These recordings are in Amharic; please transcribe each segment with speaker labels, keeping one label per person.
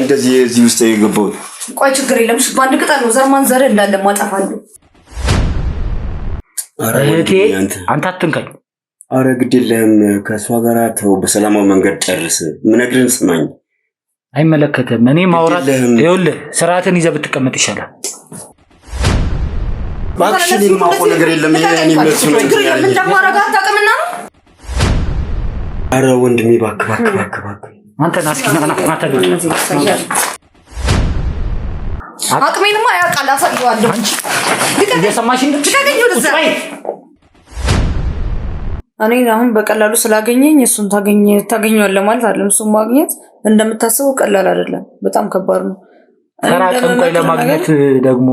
Speaker 1: እንደዚህ እዚህ ውስጥ የገባው?
Speaker 2: ቆይ ችግር የለም እሺ ባንድ ቅጠል ነው ዘር ማንዘር እንዳለ ማጣፋለሁ።
Speaker 1: አረቴ
Speaker 3: አንተ አትንካኝ።
Speaker 1: አረ ግድ የለም ከሷ ጋር ተው በሰላማዊ መንገድ ጨርስ። ምነግርህን ስማኝ።
Speaker 3: አይመለከተም። እኔ ማውራት ይኸውልህ ስርዓትን ይዘህ ብትቀመጥ ይሻላል።
Speaker 1: ባክሽ ማውቀው ነገር የለም። እኔ ምንስ ነው
Speaker 2: ችግር የለም እንደማረጋ አታውቅምና ነው።
Speaker 1: አረ ወንድሜ ባክ
Speaker 3: አንተ ናስኪና ታደርግ
Speaker 2: አቅሜንማ ያውቃል አሳየዋለሁ።
Speaker 3: እየሰማሽ
Speaker 2: እኔ አሁን በቀላሉ ስላገኘኝ እሱን ታገኘዋለህ ማለት አይደለም። እሱን ማግኘት እንደምታስበው ቀላል አይደለም፣ በጣም ከባድ ነው።
Speaker 3: ተራቀም ቆይ ለማግኘት ደግሞ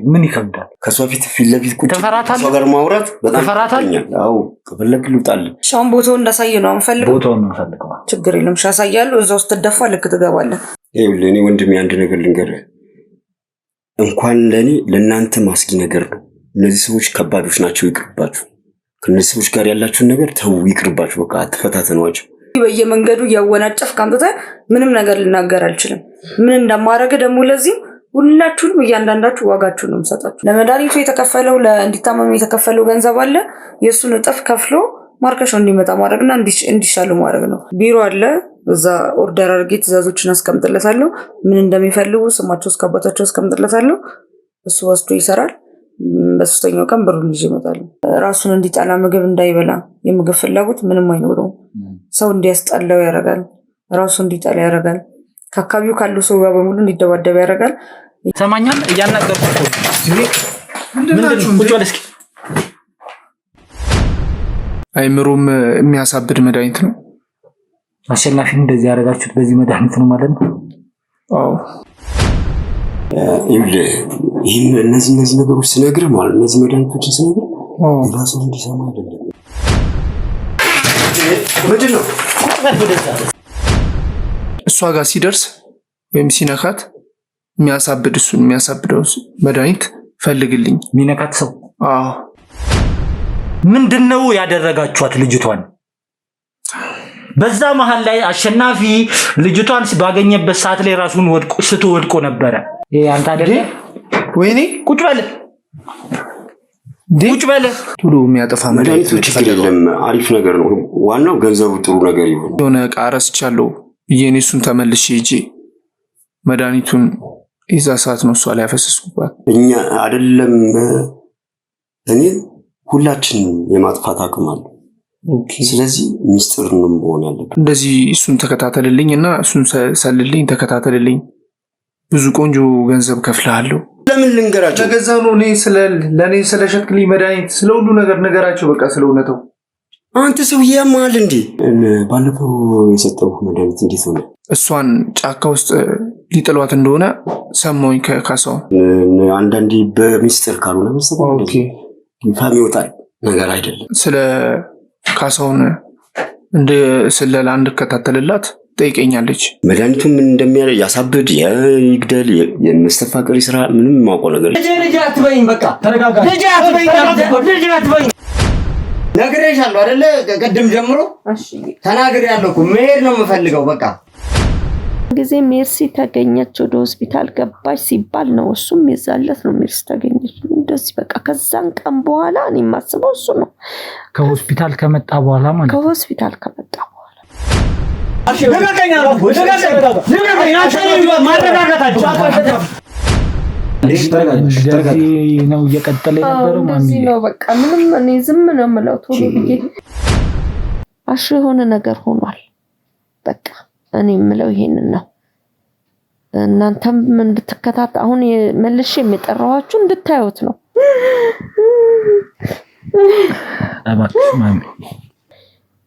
Speaker 3: ምን ይከብዳል?
Speaker 1: ከሷ ፊት ለፊት ቁጭ ከሷ ጋር ማውራት በጣም ተፈራታኛል። አዎ ከፈለክ ልውጣል።
Speaker 2: ሻም ቦታው እንዳሳየ ነው አንፈልግ።
Speaker 3: ቦታው ነው ፈልገው
Speaker 2: ችግር የለም ሻሳያለሁ። እዛው ስትደፋ ልክ ትገባለህ።
Speaker 1: ይኸውልህ እኔ ወንድሜ አንድ ነገር ልንገርህ፣ እንኳን ለኔ ለናንተ ማስጊ ነገር ነው። እነዚህ ሰዎች ከባዶች ናቸው፣ ይቅርባችሁ። ከነዚህ ሰዎች ጋር ያላችሁን ነገር ተው፣ ይቅርባችሁ። በቃ አትፈታተኗቸው።
Speaker 2: በየመንገዱ ያወናጨፍ ካንተ ምንም ነገር ልናገር አልችልም። ምን እንደማረገ ደግሞ ለዚህ ሁላችሁንም እያንዳንዳችሁ ዋጋችሁን ነው የምሰጣችሁ። ለመድኃኒቱ የተከፈለው እንዲታመም የተከፈለው ገንዘብ አለ። የሱን እጥፍ ከፍሎ ማርከሻው እንዲመጣ ማድረግና እንዲሻሉ ማድረግ ነው። ቢሮ አለ፣ እዛ ኦርደር አድርጌ ትዕዛዞችን አስቀምጥለታለሁ። ምን እንደሚፈልጉ ስማቸው እስከአባታቸው አስቀምጥለታለሁ። እሱ ወስዶ ይሰራል። በሶስተኛው ቀን ብሩን ይዤ እመጣለሁ። ራሱን እንዲጠላ ምግብ እንዳይበላ የምግብ ፍላጎት ምንም አይኖረውም። ሰው እንዲያስጠላው ያደርጋል። ራሱ እንዲጠላ ያደርጋል። ከአካባቢው ካሉ ሰው ጋር በሙሉ እንዲደባደብ ያደርጋል።
Speaker 3: ሰማኛል እያናገርኩት ቁጭ በል እስኪ።
Speaker 4: አይምሮም የሚያሳብድ መድኃኒት ነው።
Speaker 3: አሸናፊ እንደዚህ ያደረጋችሁት በዚህ መድኃኒት ነው ማለት ነው?
Speaker 4: አዎ
Speaker 1: ይህን እነዚህ ነገሮች ስነግርህ ማለት እነዚህ መድኃኒቶችን ስነግርህ ራሱ እንዲሰማ አይደለም። ምንድን ነው
Speaker 4: እሷ ጋር ሲደርስ ወይም ሲነካት እሱን የሚያሳብደው መድኃኒት ፈልግልኝ።
Speaker 3: የሚነካት ሰው ምንድነው ያደረጋችኋት ልጅቷን? በዛ መሃል ላይ አሸናፊ ልጅቷን ባገኘበት ሰዓት ላይ ራሱን ወድቆ ነበረ። ይሄ አንተ አይደለ?
Speaker 4: ወይኔ
Speaker 3: ቁጭ በል
Speaker 4: ቶሎ የሚያጠፋ መድኃኒቶች
Speaker 1: አይደለም። አሪፍ ነገር ነው። ዋናው ገንዘቡ ጥሩ ነገር ይሁን።
Speaker 4: የሆነ ዕቃ ረስቻለሁ ብዬ እሱን ተመልሼ ሂጄ መድኃኒቱን ይዛ ሰዓት ነው እሷ ላይ ያፈሰስኩባት።
Speaker 1: እኛ አይደለም እኔ ሁላችን የማጥፋት አቅም አለ። ስለዚህ ሚስጥር ነው መሆን ያለበት።
Speaker 4: እንደዚህ እሱን ተከታተልልኝ እና እሱን ሰልልኝ፣ ተከታተልልኝ። ብዙ ቆንጆ ገንዘብ ከፍልሃለሁ።
Speaker 1: ለምን ልንገራቸው?
Speaker 4: ለገዛ ነው ለኔ ስለሸጥክልኝ መድኃኒት ስለ ሁሉ ነገር ነገራቸው። በቃ ስለ እውነታው
Speaker 1: አንተ ሰውዬ ያማል እንዴ? ባለፈው የሰጠው መድኃኒት እንዴት ሆነ?
Speaker 4: እሷን ጫካ ውስጥ ሊጥሏት እንደሆነ ሰማሁኝ ከካሳው።
Speaker 1: አንዳንዴ በሚስጥር ካልሆነ መሰለኝ ይፋም ይወጣል ነገር አይደለም።
Speaker 4: ስለ ካሳውን እንደ ስለላ እንድከታተልላት ጠይቀኛለች።
Speaker 1: መድኃኒቱ ምን እንደሚያደርግ ያሳብድ ይግደል የመስተፋቅር ይስራ ምንም ማውቀው ነገር
Speaker 5: ልጅ አትበይኝ። በቃ ተረጋጋ። ልጅ አትበይኝ ነግሬሻለሁ አይደለ? ቀደም ጀምሮ ተናግሬያለሁ እኮ መሄድ ነው የምፈልገው። በቃ
Speaker 6: ጊዜ ሜርሲ ተገኘች ወደ ሆስፒታል ገባች ሲባል ነው እሱም የዛለት ነው ሜርሲ ተገኘች እንደዚህ በቃ። ከዛን ቀን በኋላ እኔ የማስበው እሱ ነው።
Speaker 3: ከሆስፒታል ከመጣ በኋላ ማለት
Speaker 6: ከሆስፒታል ከመጣ በኋላ
Speaker 3: ነው እየቀጠለ የነበረው
Speaker 6: ማለት ነው። በቃ ምንም እኔ ዝም ነው የምለው ቶሎ ብዬ አሽ የሆነ ነገር ሆኗል። በቃ እኔ የምለው ይሄንን ነው። እናንተም እንድትከታተሉ አሁን መልሼ የምጠራዋችሁ እንድታዩት ነው።
Speaker 3: እባክሽ ማሚ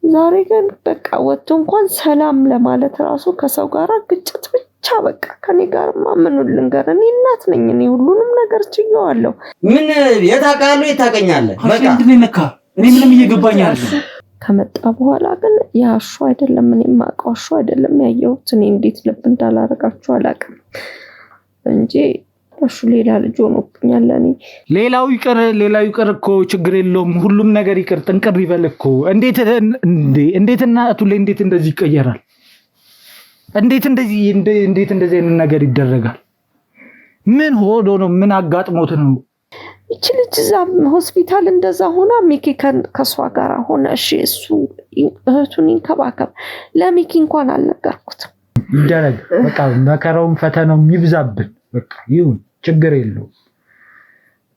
Speaker 6: ዛሬ ግን በቃ ወጥቶ እንኳን ሰላም ለማለት ራሱ ከሰው ጋር ግጭት ብቻ በቃ ከኔ ጋርማ ምን ልንገር? እኔ እናት ነኝ። እኔ ሁሉንም ነገር ችየዋለሁ።
Speaker 5: ምን የታውቃለህ የታገኛለህ? በቃ
Speaker 3: እኔ ምንም እየገባኝ አይደለም።
Speaker 6: ከመጣ በኋላ ግን ያሹ አይደለም እኔ ማቃሹ አይደለም ያየሁት። እኔ እንዴት ልብ እንዳላረጋችሁ አላውቅም እንጂ እሱ ሌላ ልጅ ሆኖብኛል። እኔ
Speaker 3: ሌላው ይቀር እኮ ችግር የለውም። ሁሉም ነገር ይቀር ጥንቅር ይበል እኮ። እንዴት እናቱ ላይ እንዴት እንደዚህ ይቀየራል? እንዴት እንደዚህ አይነት ነገር ይደረጋል? ምን ሆዶ ነው? ምን አጋጥሞት ነው?
Speaker 6: ይቺ ልጅ እዛ ሆስፒታል እንደዛ ሆና ሚኪ ከሷ ጋር ሆነ። እሺ እሱ እህቱን ይንከባከብ። ለሚኪ እንኳን አልነገርኩትም።
Speaker 3: ይደረግ በቃ መከራውም ፈተናውም ይብዛብን። በቃ ይሁን፣ ችግር የለው።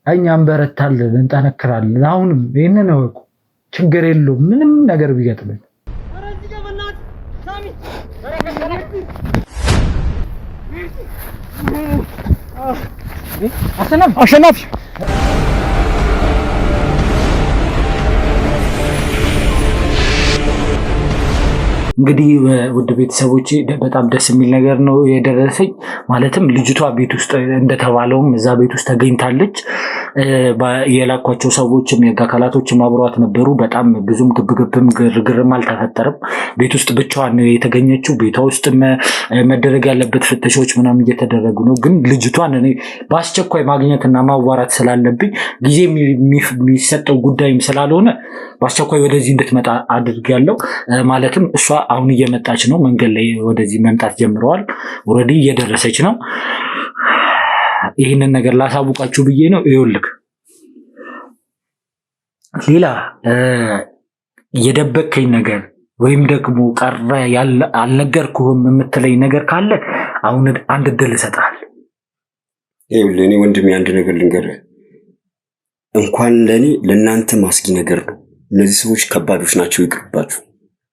Speaker 3: እኛም በረታለን፣ እንጠነክራለን። አሁንም ይሄንን እወቁ፣ ችግር የለው ምንም ነገር ቢገጥመን። አሸናፊ እንግዲህ ውድ ቤተሰቦቼ በጣም ደስ የሚል ነገር ነው የደረሰኝ። ማለትም ልጅቷ ቤት ውስጥ እንደተባለውም እዛ ቤት ውስጥ ተገኝታለች። የላኳቸው ሰዎችም የህግ አካላቶችም አብረዋት ነበሩ። በጣም ብዙም ግብግብም ግርግርም አልተፈጠረም። ቤት ውስጥ ብቻዋን ነው የተገኘችው። ቤቷ ውስጥ መደረግ ያለበት ፍተሻዎች ምናምን እየተደረጉ ነው። ግን ልጅቷን እኔ በአስቸኳይ ማግኘትና ማዋራት ስላለብኝ ጊዜ የሚሰጠው ጉዳይም ስላልሆነ በአስቸኳይ ወደዚህ እንድትመጣ አድርጋለሁ። ማለትም እሷ አሁን እየመጣች ነው። መንገድ ላይ ወደዚህ መምጣት ጀምረዋል። ኦልሬዲ እየደረሰች ነው። ይህንን ነገር ላሳውቃችሁ ብዬ ነው። ይኸውልህ ሌላ የደበከኝ ነገር ወይም ደግሞ ቀረ አልነገርኩህም የምትለኝ ነገር ካለ አሁን አንድ እድል እሰጥሃለሁ።
Speaker 1: ይኸውልህ እኔ ወንድሜ አንድ ነገር ልንገርህ። እንኳን ለእኔ ለእናንተ ማስጊ ነገር ነው። እነዚህ ሰዎች ከባዶች ናቸው፣ ይቅርባችሁ።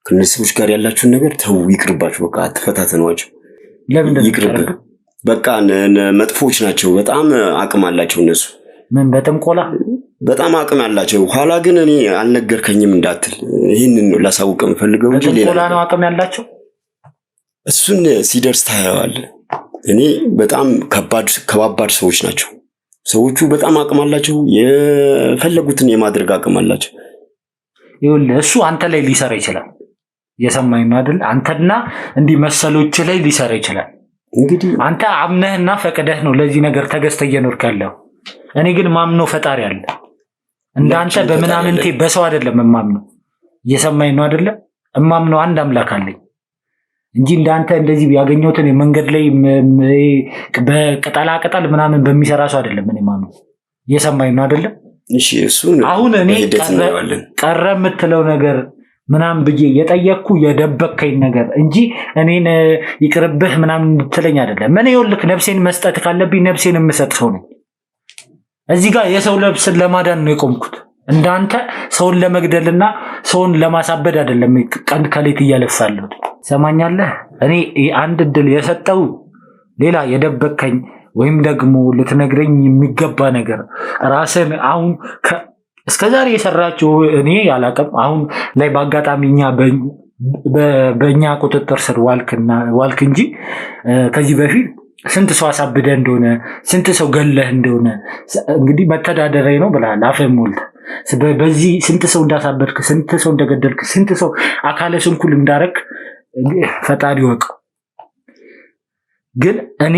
Speaker 1: ከእነዚህ ሰዎች ጋር ያላችሁን ነገር ተው፣ ይቅርባችሁ። በቃ አትፈታተኗቸው።
Speaker 3: ለምን
Speaker 1: ይቅርብ። በቃ መጥፎች ናቸው። በጣም አቅም አላቸው እነሱ።
Speaker 3: ምን በጥንቆላ
Speaker 1: በጣም አቅም አላቸው። ኋላ ግን እኔ አልነገርከኝም እንዳትል፣ ይህንን ነው ላሳውቅ የምፈልገው እንጂ ሌላ
Speaker 3: ነው። አቅም ያላቸው
Speaker 1: እሱን ሲደርስ ታየዋለህ። እኔ በጣም ከባባድ ሰዎች ናቸው ሰዎቹ። በጣም አቅም አላቸው። የፈለጉትን የማድረግ አቅም አላቸው።
Speaker 3: ይኸውልህ እሱ አንተ ላይ ሊሰራ ይችላል። የሰማኝ ነው አይደል? አንተና እንዲህ መሰሎች ላይ ሊሰራ ይችላል።
Speaker 1: እንግዲህ
Speaker 3: አንተ አምነህና ፈቅደህ ነው ለዚህ ነገር ተገዝተህ እየኖርክ ያለው። እኔ ግን ማምነው ፈጣሪ አለ። እንዳንተ በምናምንቴ በሰው አይደለም የማምነው። እየሰማኝ ነው አይደለ? እማምነው አንድ አምላክ አለኝ እንጂ እንዳንተ እንደዚህ ያገኘሁትን የመንገድ ላይ በቅጠላ ቅጠል ምናምን በሚሰራ ሰው አይደለም እኔ ማምነው። እየሰማኝ ነው አይደለ?
Speaker 1: እሺ እሱን
Speaker 3: አሁን እኔ ቀረ የምትለው ነገር ምናምን ብዬ የጠየቅኩ የደበከኝ ነገር እንጂ እኔን ይቅርብህ ምናምን እንድትለኝ አይደለም። ምን ይኸውልህ ነፍሴን መስጠት ካለብኝ ነፍሴን የምሰጥ ሰው ነኝ። እዚህ ጋር የሰው ነፍስን ለማዳን ነው የቆምኩት። እንዳንተ ሰውን ለመግደልና ሰውን ለማሳበድ አይደለም ቀን ከሌት እያለፋለሁ። ሰማኛለህ? እኔ አንድ እድል የሰጠው ሌላ የደበከኝ ወይም ደግሞ ልትነግረኝ የሚገባ ነገር ራስን አሁን እስከዛሬ የሰራችው እኔ ያላቀም አሁን ላይ በአጋጣሚ እኛ በእኛ ቁጥጥር ስር ዋልክ እንጂ ከዚህ በፊት ስንት ሰው አሳብደ እንደሆነ ስንት ሰው ገለህ እንደሆነ እንግዲህ መተዳደሪያ ነው ብለሃል። አፈን ሞልተህ በዚህ ስንት ሰው እንዳሳበድክ፣ ስንት ሰው እንደገደልክ፣ ስንት ሰው አካለ ስንኩል እንዳረክ ፈጣሪ ወቅ። ግን እኔ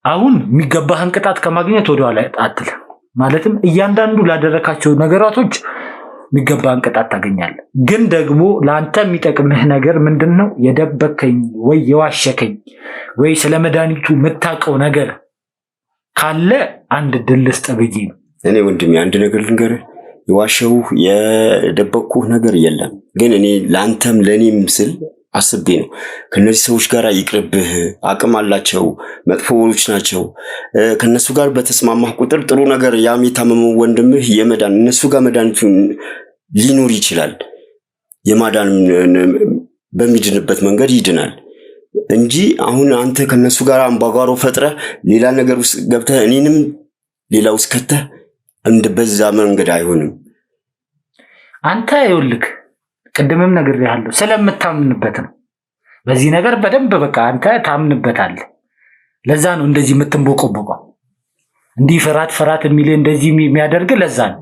Speaker 3: አሁን የሚገባህን ቅጣት ከማግኘት ወደኋላ አትልም። ማለትም እያንዳንዱ ላደረካቸው ነገራቶች የሚገባህን ቅጣት ታገኛለህ። ግን ደግሞ ለአንተ የሚጠቅምህ ነገር ምንድን ነው? የደበከኝ ወይ የዋሸከኝ ወይ ስለ መድኃኒቱ የምታውቀው ነገር ካለ አንድ ድል ልስጥ ብዬ ነው።
Speaker 1: እኔ ወንድሜ አንድ ነገር ልንገርህ፣ የዋሸሁህ የደበቅኩህ ነገር የለም። ግን እኔ ለአንተም ለእኔም ስል አስቤ ነው። ከነዚህ ሰዎች ጋር ይቅርብህ፣ አቅም አላቸው፣ መጥፎዎች ናቸው። ከነሱ ጋር በተስማማህ ቁጥር ጥሩ ነገር ያም የታመመው ወንድምህ የመዳን እነሱ ጋር መድኃኒቱ ሊኖር ይችላል። የማዳን በሚድንበት መንገድ ይድናል እንጂ አሁን አንተ ከነሱ ጋር አምባጓሮ ፈጥረህ ሌላ ነገር ውስጥ ገብተህ እኔንም ሌላ ውስጥ ከተህ በዛ መንገድ አይሆንም።
Speaker 3: አንተ ይኸውልህ ቅድምም ነግሬሃለሁ ስለምታምንበት ነው። በዚህ ነገር በደንብ በቃ አንተ ታምንበታለህ። ለዛ ነው እንደዚህ የምትንቦቆቦቀው። እንዲህ ፍራት የሚል እንደዚህ የሚያደርግ ለዛ ነው።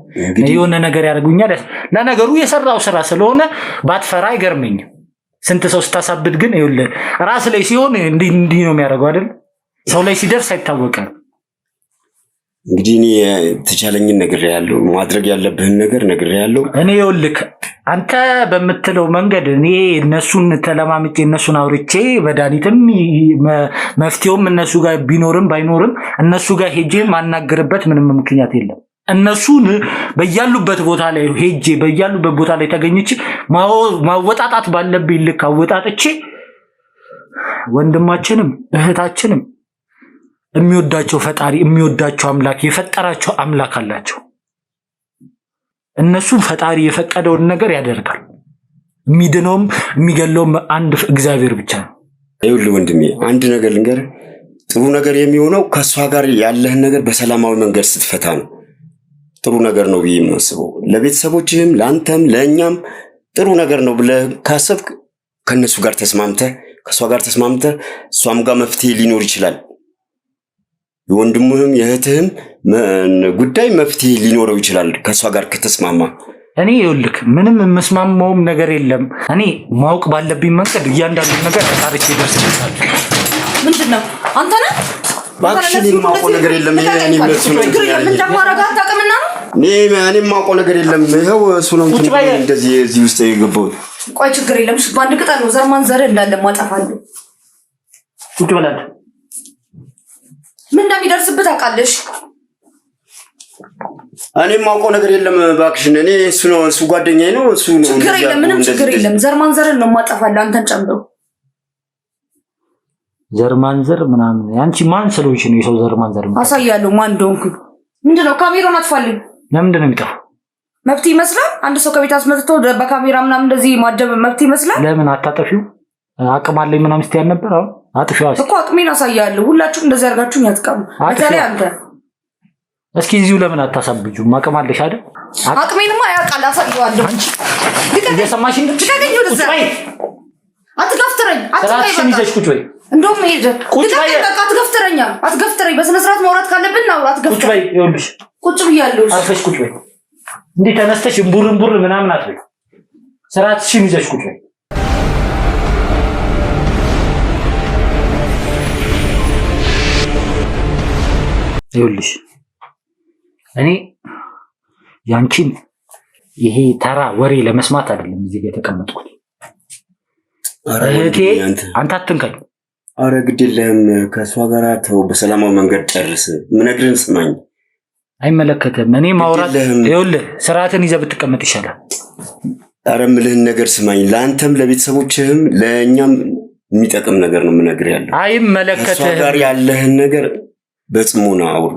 Speaker 3: የሆነ ነገር ያደርጉኛል። ለነገሩ የሰራው ስራ ስለሆነ ባትፈራ አይገርመኝም። ስንት ሰው ስታሳብድ ግን ይኸውልህ ራስ ላይ ሲሆን እንዲህ ነው የሚያደርገው አይደል? ሰው ላይ ሲደርስ አይታወቅም።
Speaker 1: እንግዲህ እኔ ተቻለኝን ነግሬያለሁ። ማድረግ ያለብህን ነገር ነግሬያለሁ።
Speaker 3: እኔ ይኸውልህ አንተ በምትለው መንገድ እኔ እነሱን ተለማምጬ እነሱን አውርቼ መድኃኒትም መፍትሄውም እነሱ ጋር ቢኖርም ባይኖርም እነሱ ጋር ሄጄ ማናገርበት ምንም ምክንያት የለም። እነሱን በያሉበት ቦታ ላይ ሄጄ በያሉበት ቦታ ላይ ተገኝቼ ማወጣጣት ባለብኝ ልክ አወጣጥቼ ወንድማችንም እህታችንም የሚወዳቸው ፈጣሪ የሚወዳቸው አምላክ የፈጠራቸው አምላክ አላቸው። እነሱ ፈጣሪ የፈቀደውን ነገር ያደርጋል። የሚድነውም የሚገለውም አንድ እግዚአብሔር ብቻ ነው።
Speaker 1: ይኸውልህ ወንድሜ አንድ ነገር ልንገርህ፣ ጥሩ ነገር የሚሆነው ከእሷ ጋር ያለህን ነገር በሰላማዊ መንገድ ስትፈታ ነው። ጥሩ ነገር ነው ብዬ የማስበው ለቤተሰቦችህም ለአንተም ለእኛም ጥሩ ነገር ነው ብለህ ካሰብክ ከእነሱ ጋር ተስማምተህ ከእሷ ጋር ተስማምተህ እሷም ጋር መፍትሄ ሊኖር ይችላል። የወንድምህም የእህትህም ጉዳይ መፍትሄ ሊኖረው ይችላል ከእሷ ጋር ከተስማማ።
Speaker 3: እኔ ይኸውልህ ምንም የምስማማውም ነገር የለም። እኔ ማወቅ ባለብኝ መንገድ እያንዳንዱ ነገር አጣርቼ ደርሰሻል።
Speaker 2: ምንድን ነው አንተ ነህ?
Speaker 1: እባክሽ እኔ የማውቀው ነገር የለም። እኔ መልሱ ነው እኔ የማውቀው ነገር የለም። ይኸው እሱ ነው እንደዚህ እዚህ ውስጥ የገባሁት።
Speaker 2: ቆይ ችግር የለም። በአንድ ቅጠል ነው ዘር ማንዘር እንዳለ ማጠፋለሁ።
Speaker 3: ቁጭ በላት።
Speaker 2: ምን እንደሚደርስብህ ታውቃለሽ?
Speaker 1: እኔ የማውቀው ነገር የለም እባክሽን። እኔ እሱ ጓደኛዬ ነው። እሱ ነው።
Speaker 2: ችግር የለም፣ ምንም ችግር የለም። ዘር ማንዘርን ነው ማጠፋለሁ አንተን ጨምሮ።
Speaker 3: ዘር ማንዘር ምናምን ያንቺ ማን ስለሆንሽ ነው የሰው ዘር ማንዘር?
Speaker 2: አሳያለሁ ማን እንደሆንኩ። ምንድነው ካሜራውን አትፈልግ?
Speaker 3: ለምንድን ነው የሚጠፋው?
Speaker 2: መብት ይመስላል። አንድ ሰው ከቤት አስመጥቶ በካሜራ ምናምን እንደዚህ ማጀብ መብት ይመስላል።
Speaker 3: ለምን አታጠፊው? አቅም አለኝ ምናምን ስትይ ነበር። አሁን አጥፊው
Speaker 2: እኮ አቅሜን አሳያለሁ። ሁላችሁም እንደዚህ አድርጋችሁኝ አትቀሙ። በተለይ አንተ
Speaker 3: እስኪ እዚሁ ለምን አታሳብጁ? አቅም አለሽ አይደል?
Speaker 2: አቅሜንማ ያውቃል፣ አሳየዋለሁ። አንቺ
Speaker 3: እየሰማሽ እንዴ?
Speaker 2: አትገፍትረኝ፣
Speaker 3: ስራሽን ይዘሽ ቁጭ በይ።
Speaker 2: እንደውም ሄደ ቁጭ በይ። አትገፍትረኛ፣ አትገፍትረኝ። በስነ ስርዓት ማውራት ካለብን አውራ። አትገፍትረኝ። ቁጭ በይ። ይኸውልሽ ቁጭ ብያለሁ።
Speaker 3: አርፈሽ ቁጭ በይ። እንዴ ተነስተሽ እምቡር ምናምን አትበይ። ስራሽን ይዘሽ ቁጭ በይ። ይኸውልሽ እኔ ያንቺን ይሄ ተራ ወሬ ለመስማት አይደለም እዚህ ጋር የተቀመጥኩት። እህቴ አንተ አትንካኝ።
Speaker 1: አረ ግድ የለህም ከእሷ ጋር ተው፣ በሰላማዊ መንገድ ጨርስ። ምነግርህን ስማኝ።
Speaker 3: አይመለከትም። እኔ ማውራት ይኸውልህ ስርዓትን ይዘህ ብትቀመጥ ይሻላል።
Speaker 1: አረ የምልህን ነገር ስማኝ። ለአንተም ለቤተሰቦችህም ለእኛም የሚጠቅም ነገር ነው የምነግርህ ያለው።
Speaker 3: አይመለከትህም።
Speaker 1: ከእሷ ጋር ያለህን ነገር በጽሞና አውሩ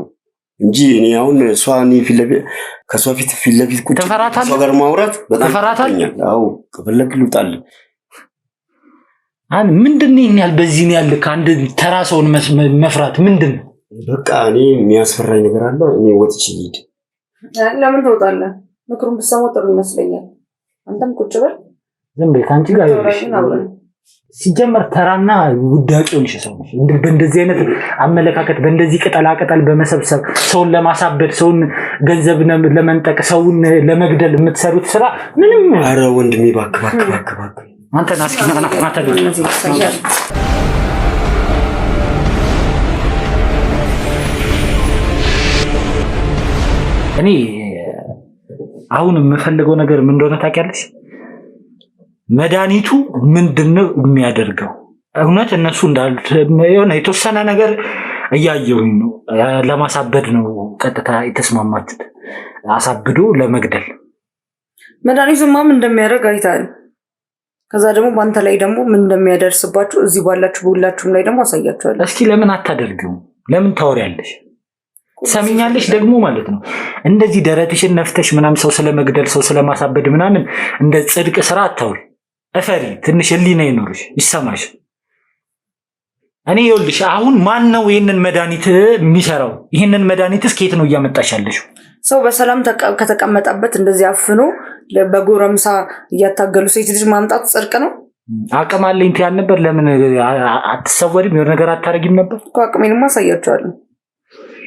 Speaker 1: እንጂ እኔ አሁን ከእሷ ፊት ለፊት ቁጭ ከእሷ ጋር ማውራት በጣም ተፈራታኛል። አዎ ከፈለክ ልውጣልህ።
Speaker 3: ምንድን ነው ይሄን ያህል በዚህ ያለ ከአንድ ተራ ሰውን መፍራት ምንድን ነው?
Speaker 1: በቃ እኔ የሚያስፈራኝ ነገር አለ። እኔ ወጥቼ ልሂድ።
Speaker 2: ለምን ትወጣለህ? ምክሩን ብትሰማው ጥሩ ይመስለኛል። አንተም ቁጭ በል።
Speaker 3: ዝም በይ። ከአንቺ ጋር ሲጀመር ተራና ውዳቂ ሆንሽ ሰው ነሽ። በእንደዚህ አይነት አመለካከት በእንደዚህ ቅጠላቅጠል በመሰብሰብ ሰውን ለማሳበድ ሰውን ገንዘብ ለመንጠቅ ሰውን ለመግደል የምትሰሩት ስራ ምንም።
Speaker 1: ኧረ ወንድሜ እባክህ
Speaker 3: አንተ ናስኪ እኔ አሁን የምፈልገው ነገር ምን እንደሆነ ታውቂያለሽ? መድኃኒቱ ምንድነው የሚያደርገው? እውነት እነሱ እንዳሉት የሆነ የተወሰነ ነገር እያየሁኝ ነው። ለማሳበድ ነው ቀጥታ የተስማማችሁት፣ አሳብዶ ለመግደል።
Speaker 2: መድኃኒቱማ ምን እንደሚያደርግ አይታል። ከዛ ደግሞ በአንተ ላይ ደግሞ ምን እንደሚያደርስባችሁ እዚህ ባላችሁ በሁላችሁም ላይ ደግሞ አሳያችኋለሁ።
Speaker 3: እስኪ ለምን አታደርጊው? ለምን ታወሪያለሽ? ሰሚኛለሽ ደግሞ ማለት ነው። እንደዚህ ደረትሽን ነፍተሽ ምናምን ሰው ስለመግደል ሰው ስለማሳበድ ምናምን እንደ ጽድቅ ስራ አታውሪ። እፈሪ። ትንሽ ህሊና ይኖርሽ፣ ይሰማሽ። እኔ ይኸውልሽ አሁን ማን ነው ይሄንን መድኃኒት የሚሰራው? ይሄንን መድኃኒትስ ከየት ነው እያመጣሽ ያለሽው?
Speaker 2: ሰው በሰላም ከተቀመጠበት እንደዚህ አፍኖ በጎረምሳ እያታገሉ ሴት ልጅ ማምጣት ጽድቅ ነው?
Speaker 3: አቅም አለኝ ትያል ነበር። ለምን አትሰወሪም? የሆነ ነገር አታረጊም ነበር
Speaker 2: እኮ። አቅሜንማ አሳያችኋለሁ።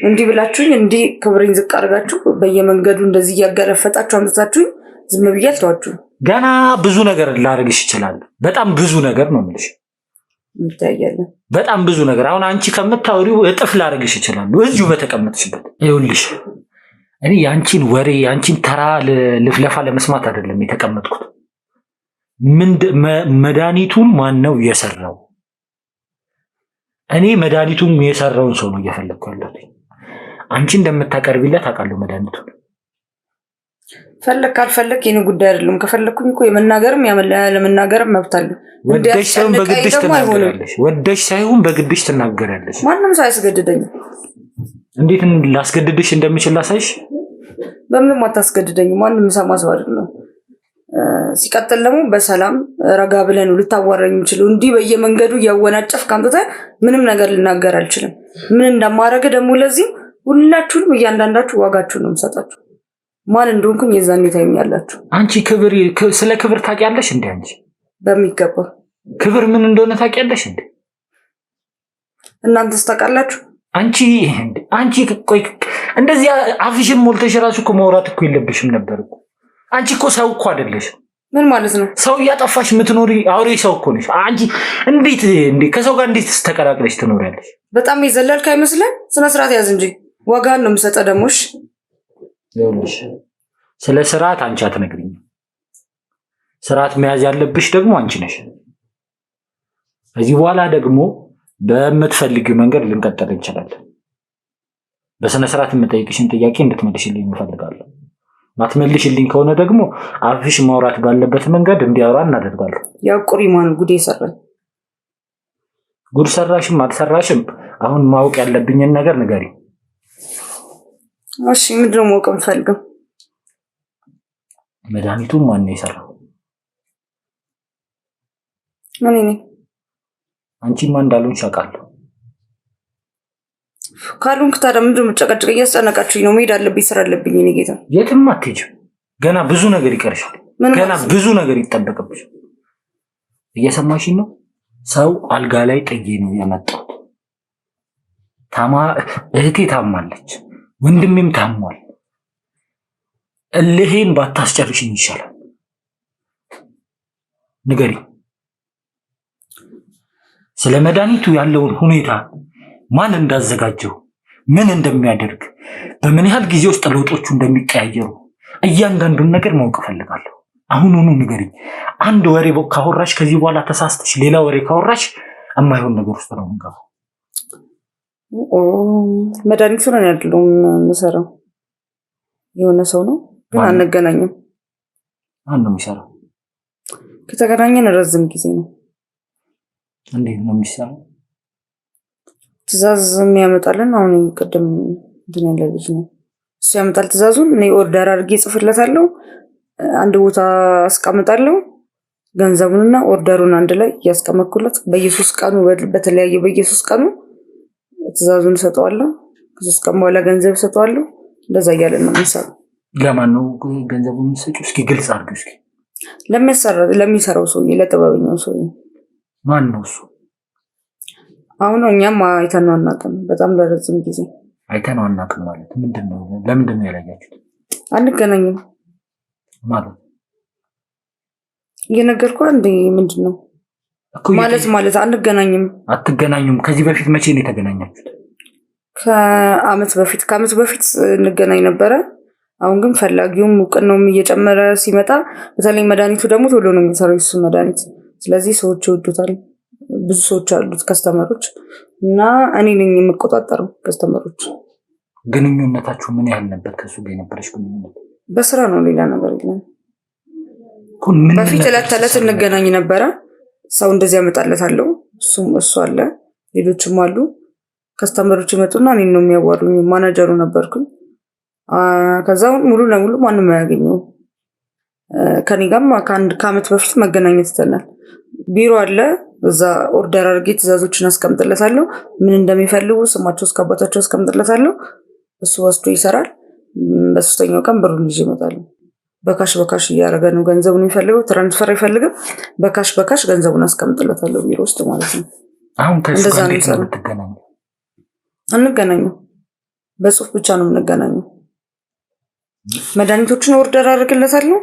Speaker 2: እንዲህ ብላችሁኝ እንዲህ ክብሬን ዝቅ አድርጋችሁ በየመንገዱ እንደዚህ እያገረፈጣችሁ አምጥታችሁኝ ዝም ብዬ አልተዋችሁም።
Speaker 3: ገና ብዙ ነገር ላደርግሽ ይችላል። በጣም ብዙ ነገር ነው የምልሽ።
Speaker 2: እንታያለን።
Speaker 3: በጣም ብዙ ነገር አሁን አንቺ ከምታወሪው እጥፍ ላደርግሽ ይችላል እዚሁ በተቀመጥሽበት። ይኸውልሽ እኔ ያንቺን ወሬ ያንቺን ተራ ልፍለፋ ለመስማት አይደለም የተቀመጥኩት። መድኃኒቱን ማን ነው የሰራው? እኔ መድኃኒቱን የሰራውን ሰው ነው እየፈለግኩ ያለሁት። አንቺ እንደምታቀርቢለት አውቃለሁ መድኃኒቱን።
Speaker 2: ፈለግ ካልፈለግ የኔ ጉዳይ አይደለም። ከፈለግኩኝ እኮ የመናገርም ያለመናገርም መብት አለ።
Speaker 3: ወደሽ ሳይሆን በግድሽ ትናገራለሽ። ወደሽ ሳይሆን በግድሽ ትናገራለሽ።
Speaker 2: ማንም ሰው አያስገድደኝም።
Speaker 3: እንዴት ላስገድድሽ እንደምችል ላሳይሽ።
Speaker 2: በምንም አታስገድደኝ። ማንም ሰማ ሰው አይደለም። ሲቀጥል ደግሞ በሰላም ረጋ ብለህ ነው ልታዋራኝ የምችለው። እንዲህ በየመንገዱ ያወናጨፍ ካንተ ምንም ነገር ልናገር አልችልም። ምን እንደማረገ ደግሞ ለዚህም ሁላችሁንም እያንዳንዳችሁ ዋጋችሁን ነው የምሰጣችሁ። ማን እንደሆንኩኝ የዛኔ ታዩኛላችሁ።
Speaker 3: አንቺ ስለ ክብር ታውቂያለሽ እንዴ? አንቺ
Speaker 2: በሚገባ
Speaker 3: ክብር ምን እንደሆነ ታውቂያለሽ እንዴ?
Speaker 2: እናንተስ ታውቃላችሁ?
Speaker 3: አንቺ ቆይ እንደዚህ አፍሽን ሞልተሽ ራሱ እኮ ማውራት እኮ የለብሽም ነበር እኮ። አንቺ እኮ ሰው እኮ አይደለሽ።
Speaker 2: ምን ማለት ነው? ሰው
Speaker 3: እያጠፋሽ የምትኖሪ አውሬ ሰው እኮ ነሽ አንቺ። እንዴት ከሰው ጋር እንዴት ተቀላቅለሽ ትኖሪያለሽ?
Speaker 2: በጣም የዘለልክ አይመስልም? ስነ ስርዓት ያዝ እንጂ ዋጋን ነው የምሰጠው። ደሞሽ
Speaker 3: ይኸውልሽ ስለ ስርዓት አንቺ አትነግሪኝም። ስርዓት መያዝ ያለብሽ ደግሞ አንቺ ነሽ። ከዚህ በኋላ ደግሞ በምትፈልጊው መንገድ ልንቀጥል እንችላለን። በስነ ስርዓት የምጠይቅሽን ጥያቄ እንድትመልሽልኝ እፈልጋለሁ። ማትመልሽልኝ ከሆነ ደግሞ አፍሽ ማውራት ባለበት መንገድ እንዲያወራ እናደርጋለን።
Speaker 2: ያው ቁሪማን ጉድ ይሰራል።
Speaker 3: ጉድ ሰራሽም አልሰራሽም አሁን ማወቅ ያለብኝን ነገር ንገሪ።
Speaker 2: እሺ ምንድነው ማወቅ የምፈልገው?
Speaker 3: መድኃኒቱን ማን ነው የሰራው?
Speaker 2: እኔ ነኝ።
Speaker 3: አንቺማ እንዳልሆንሽ አውቃለሁ።
Speaker 2: ካልሆንክ ታዲያ ምንድነው የምትጨቀጭቀኝ? እያስጨነቃችሁኝ ነው። መሄድ አለብኝ፣ ስራ አለብኝ። እኔ ጌታ
Speaker 3: የትም አትሄጂም። ገና ብዙ ነገር ይቀርሻል። ገና ብዙ ነገር ይጠበቅብሽ። እየሰማሽኝ ነው? ሰው አልጋ ላይ ጥዬ ነው የመጣሁት። እህቴ ታማለች፣ ወንድሜም ታሟል። እልሄን ባታስጨርሽኝ ይሻላል። ንገሪ። ስለ መድኃኒቱ ያለውን ሁኔታ ማን እንዳዘጋጀው፣ ምን እንደሚያደርግ፣ በምን ያህል ጊዜ ውስጥ ለውጦቹ እንደሚቀያየሩ እያንዳንዱን ነገር ማወቅ እፈልጋለሁ። አሁኑኑ ንገሪኝ። አንድ ወሬ ካወራሽ ከዚህ በኋላ ተሳስተሽ ሌላ ወሬ ካወራሽ የማይሆን ነገር ውስጥ ነው የምንገባው።
Speaker 2: መድኃኒቱን እኔ አይደለሁም የምሰራው፣ የሆነ ሰው ነው፣ ግን አንገናኝም።
Speaker 3: ማን ነው የሚሰራው?
Speaker 2: ከተገናኘን ረዝም ጊዜ ነው።
Speaker 3: እንዴት ነው የሚሰራው?
Speaker 2: ትእዛዝ የሚያመጣልን አሁን ቅድም እንትን ያለ ልጅ ነው፣ እሱ ያመጣል ትእዛዙን። እኔ ኦርደር አድርጌ ጽፍለታለሁ፣ አንድ ቦታ አስቀምጣለሁ። ገንዘቡንና ኦርደሩን አንድ ላይ እያስቀመጥኩለት በየሶስት ቀኑ በተለያየ በየሶስት ቀኑ ትእዛዙን ሰጠዋለሁ። ከሶስት ቀን በኋላ ገንዘብ ሰጠዋለሁ። እንደዛ እያለን ነው የምንሰራው።
Speaker 3: ለማን ነው ገንዘቡን የምትሰጪው? እስኪ ግልጽ አድርጊው። እስኪ
Speaker 2: ለሚሰራው ሰውዬ፣ ለጥበበኛው ሰውዬ።
Speaker 3: ማን ነው እሱ?
Speaker 2: አሁን እኛም አይተነው አናውቅም። በጣም ለረጅም ጊዜ
Speaker 3: አይተነው አናውቅም ማለት ምንድን ነው? ለምንድን ነው ያላያችሁት?
Speaker 2: አንገናኝም ማለት እየነገርኩህ እንዴ? ምንድን ነው ማለት አንገናኝም።
Speaker 3: አትገናኙም? ከዚህ በፊት መቼ ነው የተገናኛችሁት?
Speaker 2: ከአመት በፊት እንገናኝ ነበረ። አሁን ግን ፈላጊውም እውቅናውም እየጨመረ ሲመጣ፣ በተለይ መድኃኒቱ ደግሞ ቶሎ ነው የሚሰራው እሱ መድኃኒት። ስለዚህ ሰዎች ይወዱታል። ብዙ ሰዎች አሉት ከስተመሮች፣ እና እኔ ነኝ የምቆጣጠረው ከስተመሮች።
Speaker 3: ግንኙነታችሁ ምን ያህል ነበር? ከሱ ጋር የነበረች ግንኙነት
Speaker 2: በስራ ነው፣ ሌላ ነገር የለም። በፊት ዕለት ተዕለት እንገናኝ ነበረ። ሰው እንደዚህ ያመጣለታለሁ፣ እሱ አለ፣ ሌሎችም አሉ። ከስተመሮች ይመጡና እኔን ነው የሚያዋሩኝ። ማናጀሩ ነበርኩኝ። ከዛ ሙሉ ለሙሉ ማንም አያገኘው። ከኔ ጋርም ከአመት በፊት መገናኘት ይተናል። ቢሮ አለ፣ እዛ ኦርደር አድርጌ ትእዛዞችን አስቀምጥለታለሁ። ምን እንደሚፈልጉ ስማቸው እስከ አባታቸው አስቀምጥለታለሁ። እሱ ወስዶ ይሰራል። በሶስተኛው ቀን ብሩን ይዤ እመጣለሁ። በካሽ እያደረገ ነው ገንዘቡን የሚፈልገው። ትራንስፈር አይፈልግም። በካሽ ገንዘቡን አስቀምጥለታለሁ ቢሮ ውስጥ ማለት ነው።
Speaker 3: አሁን ከሱ ጋር እንዴት ነው የምትገናኙ?
Speaker 2: አንገናኝም። በጽሁፍ ብቻ ነው የምንገናኘው። መድኃኒቶችን ኦርደር አድርግለታለሁ።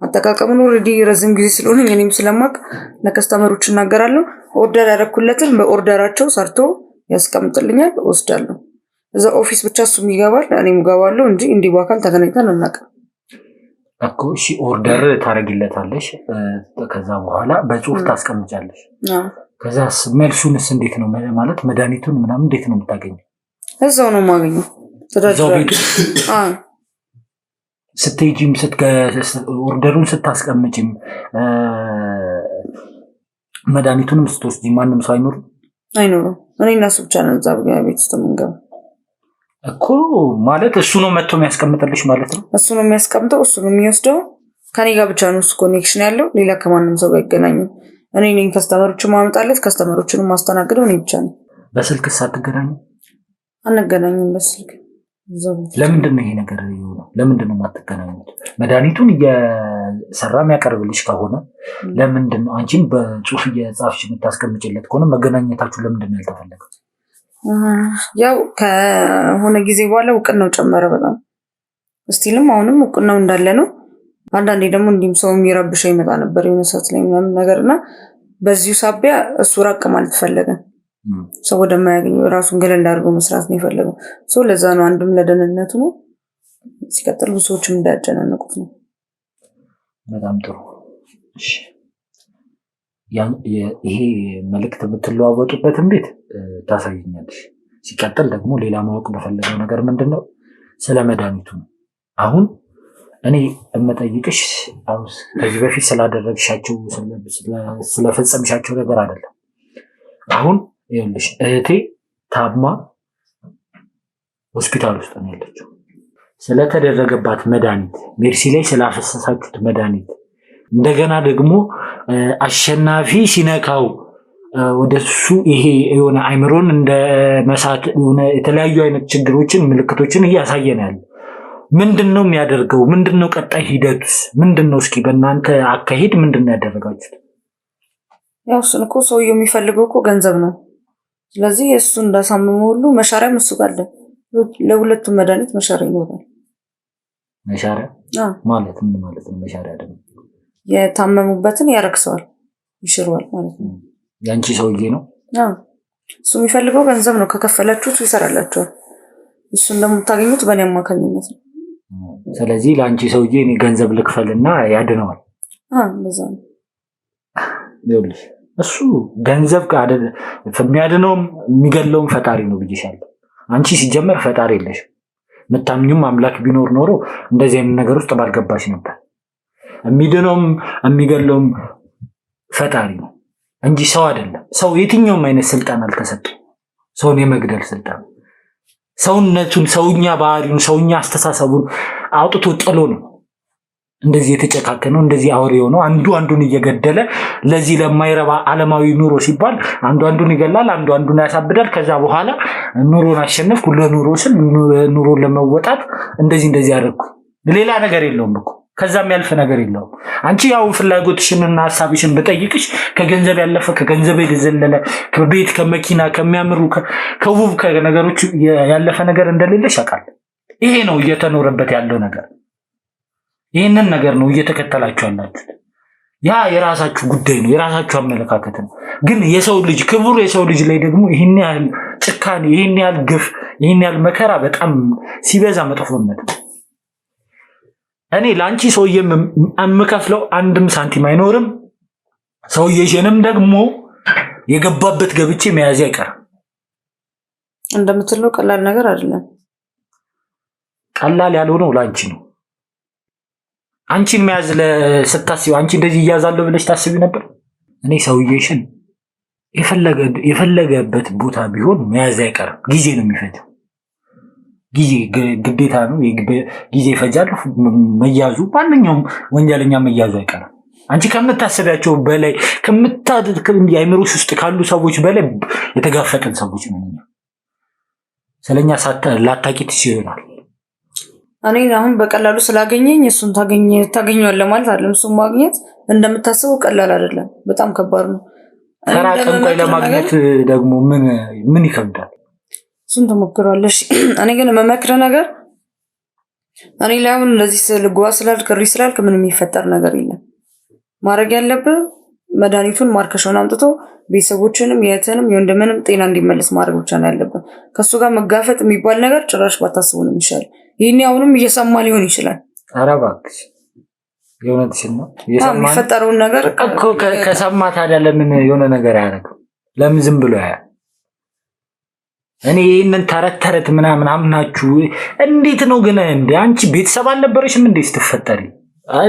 Speaker 2: አጠቃቀሙን ኦልሬዲ ረዝም ጊዜ ስለሆነ እኔም ስለማቅ ለከስተመሮች እናገራለሁ። ኦርደር ያደረኩለትን በኦርደራቸው ሰርቶ ያስቀምጥልኛል፣ ወስዳለሁ። እዛ ኦፊስ ብቻ እሱም ይገባል እኔም እገባለሁ እንጂ እንዲህ በአካል ተገናኝተን አናውቅም
Speaker 3: እኮ። እሺ ኦርደር ታደርጊለታለሽ፣ ከዛ በኋላ በጽሁፍ ታስቀምጫለሽ። ከዛ መልሱንስ እንዴት ነው ማለት መድኃኒቱን ምናምን እንዴት ነው የምታገኘው?
Speaker 2: እዛው ነው የማገኘው።
Speaker 3: ስትሄጂም ኦርደሩን ስታስቀምጪም መድኃኒቱንም ስትወስጂ ማንም ሰው አይኖርም። እኔ እና እሱ ብቻ ነን እዛ ቤት ውስጥ የምንገባው እኮ። ማለት እሱ ነው መጥቶ የሚያስቀምጥልሽ ማለት ነው?
Speaker 2: እሱ ነው የሚያስቀምጠው፣ እሱ ነው የሚወስደው። ከኔ ጋር ብቻ ነው እሱ ኮኔክሽን ያለው፣ ሌላ ከማንም ሰው ጋር አይገናኝም። እኔ ነኝ ከስተመሮችን ማመጣለት፣ ከስተመሮችንም ማስተናግደው እኔ ብቻ ነኝ።
Speaker 3: በስልክ ሳትገናኙ?
Speaker 2: አንገናኝም በስልክ።
Speaker 3: ለምንድን ነው ይሄ ነገር የሆነው? ለምንድን ነው የማትገናኙት? መድኃኒቱን እየሰራ የሚያቀርብልሽ ከሆነ ለምንድን ነው አንቺን በጽሁፍ እየጻፍሽ የምታስቀምጭለት ከሆነ መገናኘታችሁ ለምንድን ነው ያልተፈለገው?
Speaker 2: ያው ከሆነ ጊዜ በኋላ እውቅናው ጨመረ በጣም እስቲልም አሁንም እውቅናው እንዳለ ነው። አንዳንዴ ደግሞ እንዲህም ሰው የሚረብሸው ይመጣ ነበር የሆነ ሰዓት ላይ ምናምን ነገር እና በዚሁ ሳቢያ እሱ ራቅ ማለት ፈለገ። ሰው ወደማያገኘው ራሱን ገለል አድርጎ መስራት ነው የፈለገው። ሰው ለዛ ነው አንድም ለደህንነቱ ነው፣ ሲቀጥል ብዙ ሰዎችም እንዳያጨናነቁት ነው።
Speaker 3: በጣም ጥሩ። ይሄ መልእክት የምትለዋወጡበትን ቤት ታሳይኛለሽ። ሲቀጥል ደግሞ ሌላ ማወቅ በፈለገው ነገር ምንድን ነው ስለ መድኃኒቱ ነው። አሁን እኔ የምጠይቅሽ ከዚህ በፊት ስላደረግሻቸው ስለፈጸምሻቸው ነገር አይደለም። አሁን ይኸውልሽ እህቴ ታማ ሆስፒታል ውስጥ ነው ያለችው። ስለተደረገባት መድኃኒት፣ ሜርሲ ላይ ስላፈሰሳችሁት መድኃኒት፣ እንደገና ደግሞ አሸናፊ ሲነካው ወደሱ ይሄ የሆነ አይምሮን እንደ መሳት የሆነ የተለያዩ አይነት ችግሮችን ምልክቶችን እያሳየን ያለ ምንድን ነው የሚያደርገው? ምንድን ነው ቀጣይ ሂደቱስ ምንድን ነው? እስኪ በእናንተ አካሄድ ምንድን ነው ያደረጋችሁት?
Speaker 2: ያው እሱን እኮ ሰውየው የሚፈልገው እኮ ገንዘብ ነው። ስለዚህ እሱ እንዳሳመመው ሁሉ መሻሪያም እሱ ጋር አለ። ለሁለቱም መድኃኒት መሻሪያ ይኖራል።
Speaker 3: መሻሪያ ማለት ምን ማለት ነው? መሻሪያ ደግሞ
Speaker 2: የታመሙበትን ያረክሰዋል፣ ይሽረዋል ማለት ነው።
Speaker 3: ያንቺ ሰውዬ ነው?
Speaker 2: እሱ የሚፈልገው ገንዘብ ነው። ከከፈላችሁት ይሰራላችኋል። እሱን ደግሞ የምታገኙት በእኔ አማካኝነት ነው።
Speaker 3: ስለዚህ ለአንቺ ሰውዬ እኔ ገንዘብ ልክፈልና ያድነዋል።
Speaker 2: እንደዛ ነው።
Speaker 3: ይኸውልሽ እሱ ገንዘብ የሚያድነውም የሚገለውም ፈጣሪ ነው ብዬሻለሁ። አንቺ ሲጀመር ፈጣሪ የለሽም። የምታምኙም አምላክ ቢኖር ኖሮ እንደዚህ አይነት ነገር ውስጥ ባልገባሽ ነበር። የሚድነውም የሚገለውም ፈጣሪ ነው እንጂ ሰው አይደለም። ሰው የትኛውም አይነት ስልጣን አልተሰጠው። ሰውን የመግደል ስልጣን ሰውነቱን፣ ሰውኛ ባህሪውን፣ ሰውኛ አስተሳሰቡን አውጥቶ ጥሎ ነው እንደዚህ የተጨካከነው፣ እንደዚህ አውሬ የሆነው። አንዱ አንዱን እየገደለ ለዚህ ለማይረባ ዓለማዊ ኑሮ ሲባል አንዱ አንዱን ይገላል፣ አንዱ አንዱን ያሳብዳል። ከዛ በኋላ ኑሮን አሸነፍኩ፣ ለኑሮ ስል ኑሮን ለመወጣት እንደዚህ አደረኩ። ሌላ ነገር የለውም እኮ ከዛም ያልፈ ነገር የለውም። አንቺ ያው ፍላጎትሽንና ሐሳብሽን በጠይቅሽ ከገንዘብ ያለፈ ከገንዘብ የዘለለ ከቤት ከመኪና ከሚያምሩ ከውብ ነገሮች ያለፈ ነገር እንደሌለሽ አውቃለሁ። ይሄ ነው እየተኖረበት ያለው ነገር። ይህንን ነገር ነው እየተከተላችሁ ያላችሁት። ያ የራሳችሁ ጉዳይ ነው፣ የራሳችሁ አመለካከት ነው። ግን የሰው ልጅ ክቡር የሰው ልጅ ላይ ደግሞ ይህን ያህል ጭካኔ፣ ይህን ያህል ግፍ፣ ይህን ያህል መከራ በጣም ሲበዛ መጥፎነት ነው። እኔ ለአንቺ ሰውዬ የምከፍለው አንድም ሳንቲም አይኖርም። ሰውዬሽንም ደግሞ የገባበት ገብቼ መያዝ አይቀርም።
Speaker 2: እንደምትለው ቀላል ነገር አይደለም።
Speaker 3: ቀላል ያልሆነው ለአንቺ ነው። አንቺን መያዝ ስታስቢ አንቺ እንደዚህ እያዛለሁ ብለሽ ታስቢ ነበር? እኔ ሰውዬሽን የፈለገበት ቦታ ቢሆን መያዝ አይቀርም። ጊዜ ነው የሚፈጀው። ጊዜ ግዴታ ነው። ጊዜ ይፈጃል መያዙ። ማንኛውም ወንጀለኛ መያዙ አይቀርም። አንቺ ከምታስቢያቸው በላይ የአእምሮሽ ውስጥ ካሉ ሰዎች በላይ የተጋፈጠን ሰዎች ነው። ስለኛ ላታቂ ትችላል።
Speaker 2: እኔ አሁን በቀላሉ ስላገኘኝ እሱን ታገኘዋለህ ማለት አይደለም። እሱን ማግኘት እንደምታስበው ቀላል አይደለም፣ በጣም ከባድ ነው።
Speaker 3: ተራ ጠንቋይ ለማግኘት ደግሞ ምን ይከብዳል?
Speaker 2: እሱን ተሞክሯለሽ። እኔ ግን መመክረ ነገር እኔ ላይ አሁን እንደዚህ ስልጓ ስላልክ እሪ ስላልክ ምንም የሚፈጠር ነገር የለም። ማድረግ ያለብህ መድኃኒቱን ማርከሻውን አምጥቶ ቤተሰቦችንም የእህትንም የወንድምንም ጤና እንዲመለስ ማድረግ ብቻ ነው ያለብህ። ከሱ ጋር መጋፈጥ የሚባል ነገር ጭራሽ ባታስቡ ነው የሚሻል። ይህኔ አሁንም እየሰማ ሊሆን ይችላል።
Speaker 3: ኧረ እባክሽ የእውነትሽን ነው።
Speaker 2: የሚፈጠረውን ነገር
Speaker 3: ከሰማ ታዲያ ለምን የሆነ ነገር አያደርግም? ለምን ዝም ብሎ ያያል? እኔ ይህንን ተረት ምናምን አምናችሁ እንዴት ነው ግን? እንደ አንቺ ቤተሰብ አልነበረሽም እንዴ ስትፈጠሪ?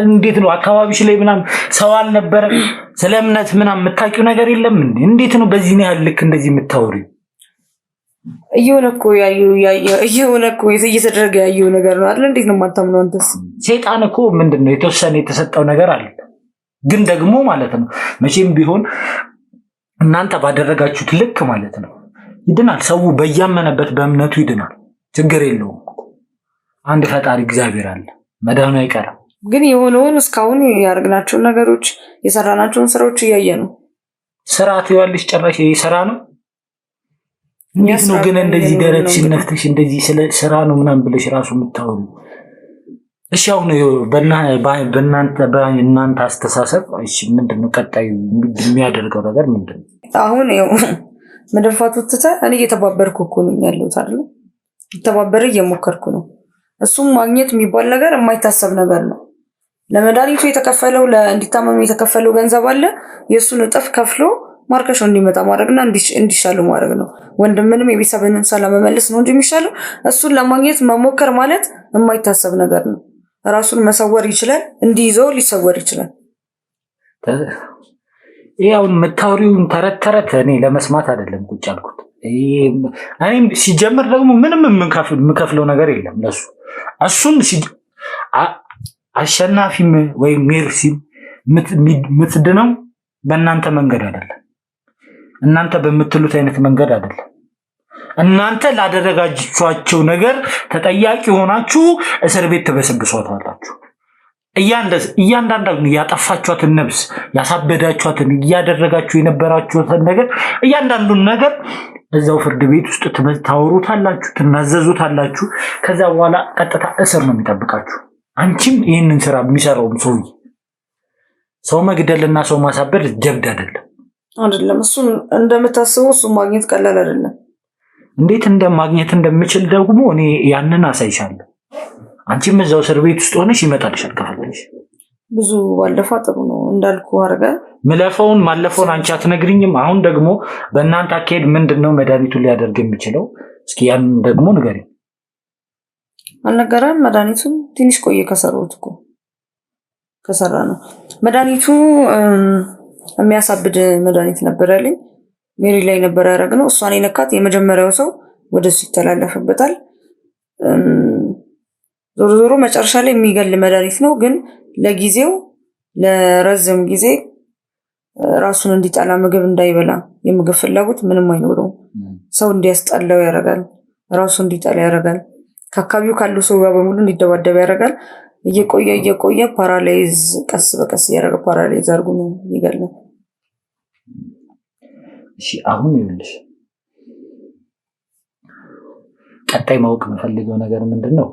Speaker 3: እንዴት ነው አካባቢሽ ላይ ምናምን ሰው አልነበረም? ስለ እምነት ምናምን የምታውቂው ነገር የለም እንዴ? እንዴት ነው በዚህ ነው ያልክ እንደዚህ የምታወሪው?
Speaker 2: እየሆነ እኮ እየተደረገ ያየው ነገር ነው አይደል? እንዴት ነው የማታምነው አንተስ?
Speaker 3: ሰይጣን እኮ ምንድነው የተወሰነ የተሰጠው ነገር አለ። ግን ደግሞ ማለት ነው መቼም ቢሆን እናንተ ባደረጋችሁት ልክ ማለት ነው ይድናል። ሰው በያመነበት በእምነቱ ይድናል። ችግር የለውም። አንድ ፈጣሪ እግዚአብሔር አለ፣ መዳኑ አይቀርም።
Speaker 2: ግን የሆነውን እስካሁን ያደረግናቸውን ነገሮች የሰራናቸውን ስራዎች እያየ ነው።
Speaker 3: ስርዓት ይዋልሽ ጨራሽ ስራ ነው። እንዴት ነው ግን እንደዚህ ደረትሽን ነፍተሽ እንደዚህ ስለ ስራ ነው ምናምን ብለሽ ራሱ የምታወሩ? እሺ አሁን በእናንተ አስተሳሰብ እሺ ምንድነው ቀጣዩ የሚያደርገው ነገር ምንድነው?
Speaker 2: አሁን መደፋቱ ትተህ እኔ እየተባበርኩ እኮ ነኝ ያለሁት አይደል? እየተባበረ እየሞከርኩ ነው። እሱም ማግኘት የሚባል ነገር የማይታሰብ ነገር ነው። ለመድኃኒቱ የተከፈለው እንዲታመም የተከፈለው ገንዘብ አለ። የእሱን እጥፍ ከፍሎ ማርከሻው እንዲመጣ ማድረግና እንዲሻሉ ማድረግ ነው። ወንድምንም የቤተሰብንም ሰላም መመለስ ነው እንጂ የሚሻለው እሱን ለማግኘት መሞከር ማለት የማይታሰብ ነገር ነው። ራሱን መሰወር ይችላል፣ እንዲይዘው ሊሰወር ይችላል።
Speaker 3: ይሄ አሁን የምታወሪውን ተረት እኔ ለመስማት አይደለም ቁጭ አልኩት። እኔም ሲጀምር ደግሞ ምንም የምከፍለው ነገር የለም ለሱ። እሱን አሸናፊም ወይም ሜርሲም የምትድነው በእናንተ መንገድ አይደለም፣ እናንተ በምትሉት አይነት መንገድ አይደለም። እናንተ ላደረጋችኋቸው ነገር ተጠያቂ ሆናችሁ እስር ቤት ትበሰብሷታላችሁ። እያንዳንዳችሁ ያጠፋችኋትን ነፍስ ያሳበዳችኋትን እያደረጋችሁ የነበራችሁትን ነገር እያንዳንዱን ነገር እዛው ፍርድ ቤት ውስጥ ታወሩታላችሁ፣ ትናዘዙታላችሁ። ከዛ በኋላ ቀጥታ እስር ነው የሚጠብቃችሁ። አንቺም ይህንን ስራ የሚሰራውም ሰውዬ ሰው መግደልና ሰው ማሳበድ ጀብድ አይደለም።
Speaker 2: እሱን እንደምታስበው እሱ ማግኘት ቀላል አይደለም።
Speaker 3: እንዴት እንደማግኘት እንደምችል ደግሞ እኔ ያንን አሳይሻለሁ። አንቺም እዛው እስር ቤት ውስጥ ሆነሽ ይመጣልሻል ከፈለግሽ።
Speaker 2: ብዙ ባለፈው ጥሩ ነው እንዳልኩ አርጋ
Speaker 3: ምለፈውን ማለፈውን አንቺ አትነግሪኝም። አሁን ደግሞ በእናንተ አካሄድ ምንድነው መድኃኒቱን ሊያደርግ የሚችለው? እስኪ ያን ደግሞ ንገሪኝ።
Speaker 2: አልነገረም። መድኃኒቱን ትንሽ ቆየ ከሰሩት እኮ ከሰራ ነው። መድኃኒቱ የሚያሳብድ መድኃኒት ነበር ያለኝ። ሜሪ ላይ ነበር ያደረግነው። እሷን የነካት የመጀመሪያው ሰው ወደሱ ይተላለፍበታል። ዞሮ ዞሮ መጨረሻ ላይ የሚገል መድኃኒት ነው። ግን ለጊዜው ለረዘም ጊዜ ራሱን እንዲጠላ ምግብ እንዳይበላ የምግብ ፍላጎት ምንም አይኖረውም። ሰው እንዲያስጠላው ያደርጋል። ራሱ እንዲጠላ ያደርጋል። ከአካባቢው ካሉ ሰው ጋር በሙሉ እንዲደባደብ ያደርጋል። እየቆየ ፓራላይዝ ቀስ በቀስ እያደረገ ፓራላይዝ አድርጎ ነው የሚገለው።
Speaker 3: እሺ አሁን ይኸውልሽ ቀጣይ ማወቅ የምፈልገው ነገር ምንድን ነው?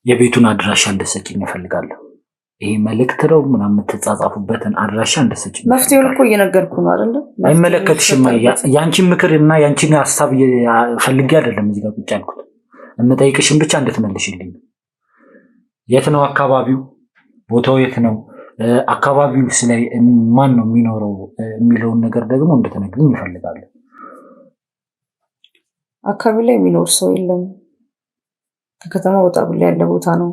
Speaker 3: የቤቱን አድራሻ እንደሰጪኝ እፈልጋለሁ። ይሄ መልእክት ነው ምናምን የምትጻጻፉበትን አድራሻ እንደሰጪኝ።
Speaker 2: መፍትሄውን እኮ እየነገርኩ ነው አይደል?
Speaker 3: አይመለከትሽም። ያንቺን ምክር እና ያንቺን ሀሳብ ፈልጌ አይደለም እዚህ ጋር ቁጭ ያልኩት። የምጠይቅሽን ብቻ እንድትመልሽልኝ። የት ነው አካባቢው? ቦታው የት ነው? አካባቢው ላይ ማን ነው የሚኖረው የሚለውን ነገር ደግሞ እንድትነግሪኝ እፈልጋለሁ።
Speaker 2: አካባቢ ላይ የሚኖር ሰው የለም። ከከተማ ወጣ ብሎ ያለ ቦታ ነው።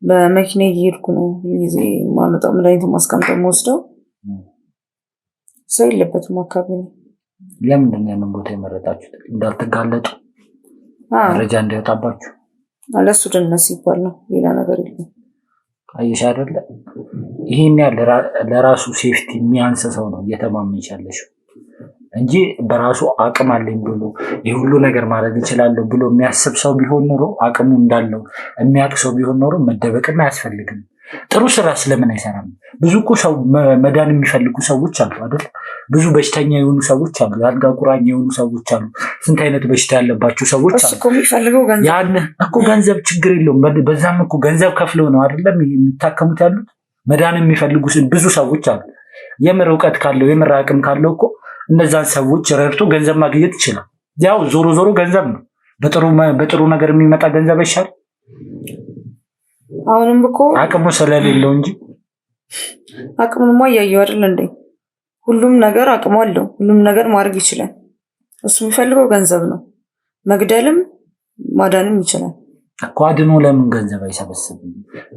Speaker 2: በመኪና እየሄድኩ ነው ጊዜ ማመጣው መድኃኒቱን ማስቀምጠው የምወስደው። ሰው የለበትም አካባቢ ነው።
Speaker 3: ለምንድን ነው ያንን ቦታ የመረጣችሁት? እንዳትጋለጡ፣ መረጃ እንዳይወጣባችሁ።
Speaker 2: ለሱ ደህንነት ሲባል ነው፣ ሌላ ነገር የለም።
Speaker 3: አየሽ አይደለ? ይሄን ያለ ለራሱ ሴፍቲ የሚያንስ ሰው ነው እየተማመንሽ ያለሽው እንጂ በራሱ አቅም አለኝ ብሎ የሁሉ ነገር ማድረግ ይችላለሁ ብሎ የሚያስብ ሰው ቢሆን ኖሮ አቅሙ እንዳለው የሚያውቅ ሰው ቢሆን ኖሮ መደበቅም አያስፈልግም። ጥሩ ስራ ስለምን አይሰራም? ብዙ እኮ ሰው መዳን የሚፈልጉ ሰዎች አሉ አይደል? ብዙ በሽተኛ የሆኑ ሰዎች አሉ። የአልጋ ቁራኛ የሆኑ ሰዎች አሉ። ስንት አይነት በሽታ ያለባቸው ሰዎች አሉ። ያን እኮ ገንዘብ ችግር የለውም። በዛም እኮ ገንዘብ ከፍለው ነው አይደለም የሚታከሙት ያሉት። መዳን የሚፈልጉ ብዙ ሰዎች አሉ። የምር እውቀት ካለው የምር አቅም ካለው እኮ እነዛን ሰዎች ረድቶ ገንዘብ ማግኘት ይችላል። ያው ዞሮ ዞሮ ገንዘብ ነው። በጥሩ ነገር የሚመጣ ገንዘብ ይሻል።
Speaker 2: አሁንም እኮ
Speaker 3: አቅሙ ስለሌለው እንጂ
Speaker 2: አቅሙንማ እያየው አይደል እንዴ? ሁሉም ነገር አቅሙ አለው። ሁሉም ነገር ማድረግ ይችላል። እሱ የሚፈልገው ገንዘብ ነው። መግደልም ማዳንም ይችላል
Speaker 3: እኮ። አድኖ ለምን ገንዘብ አይሰበስብም?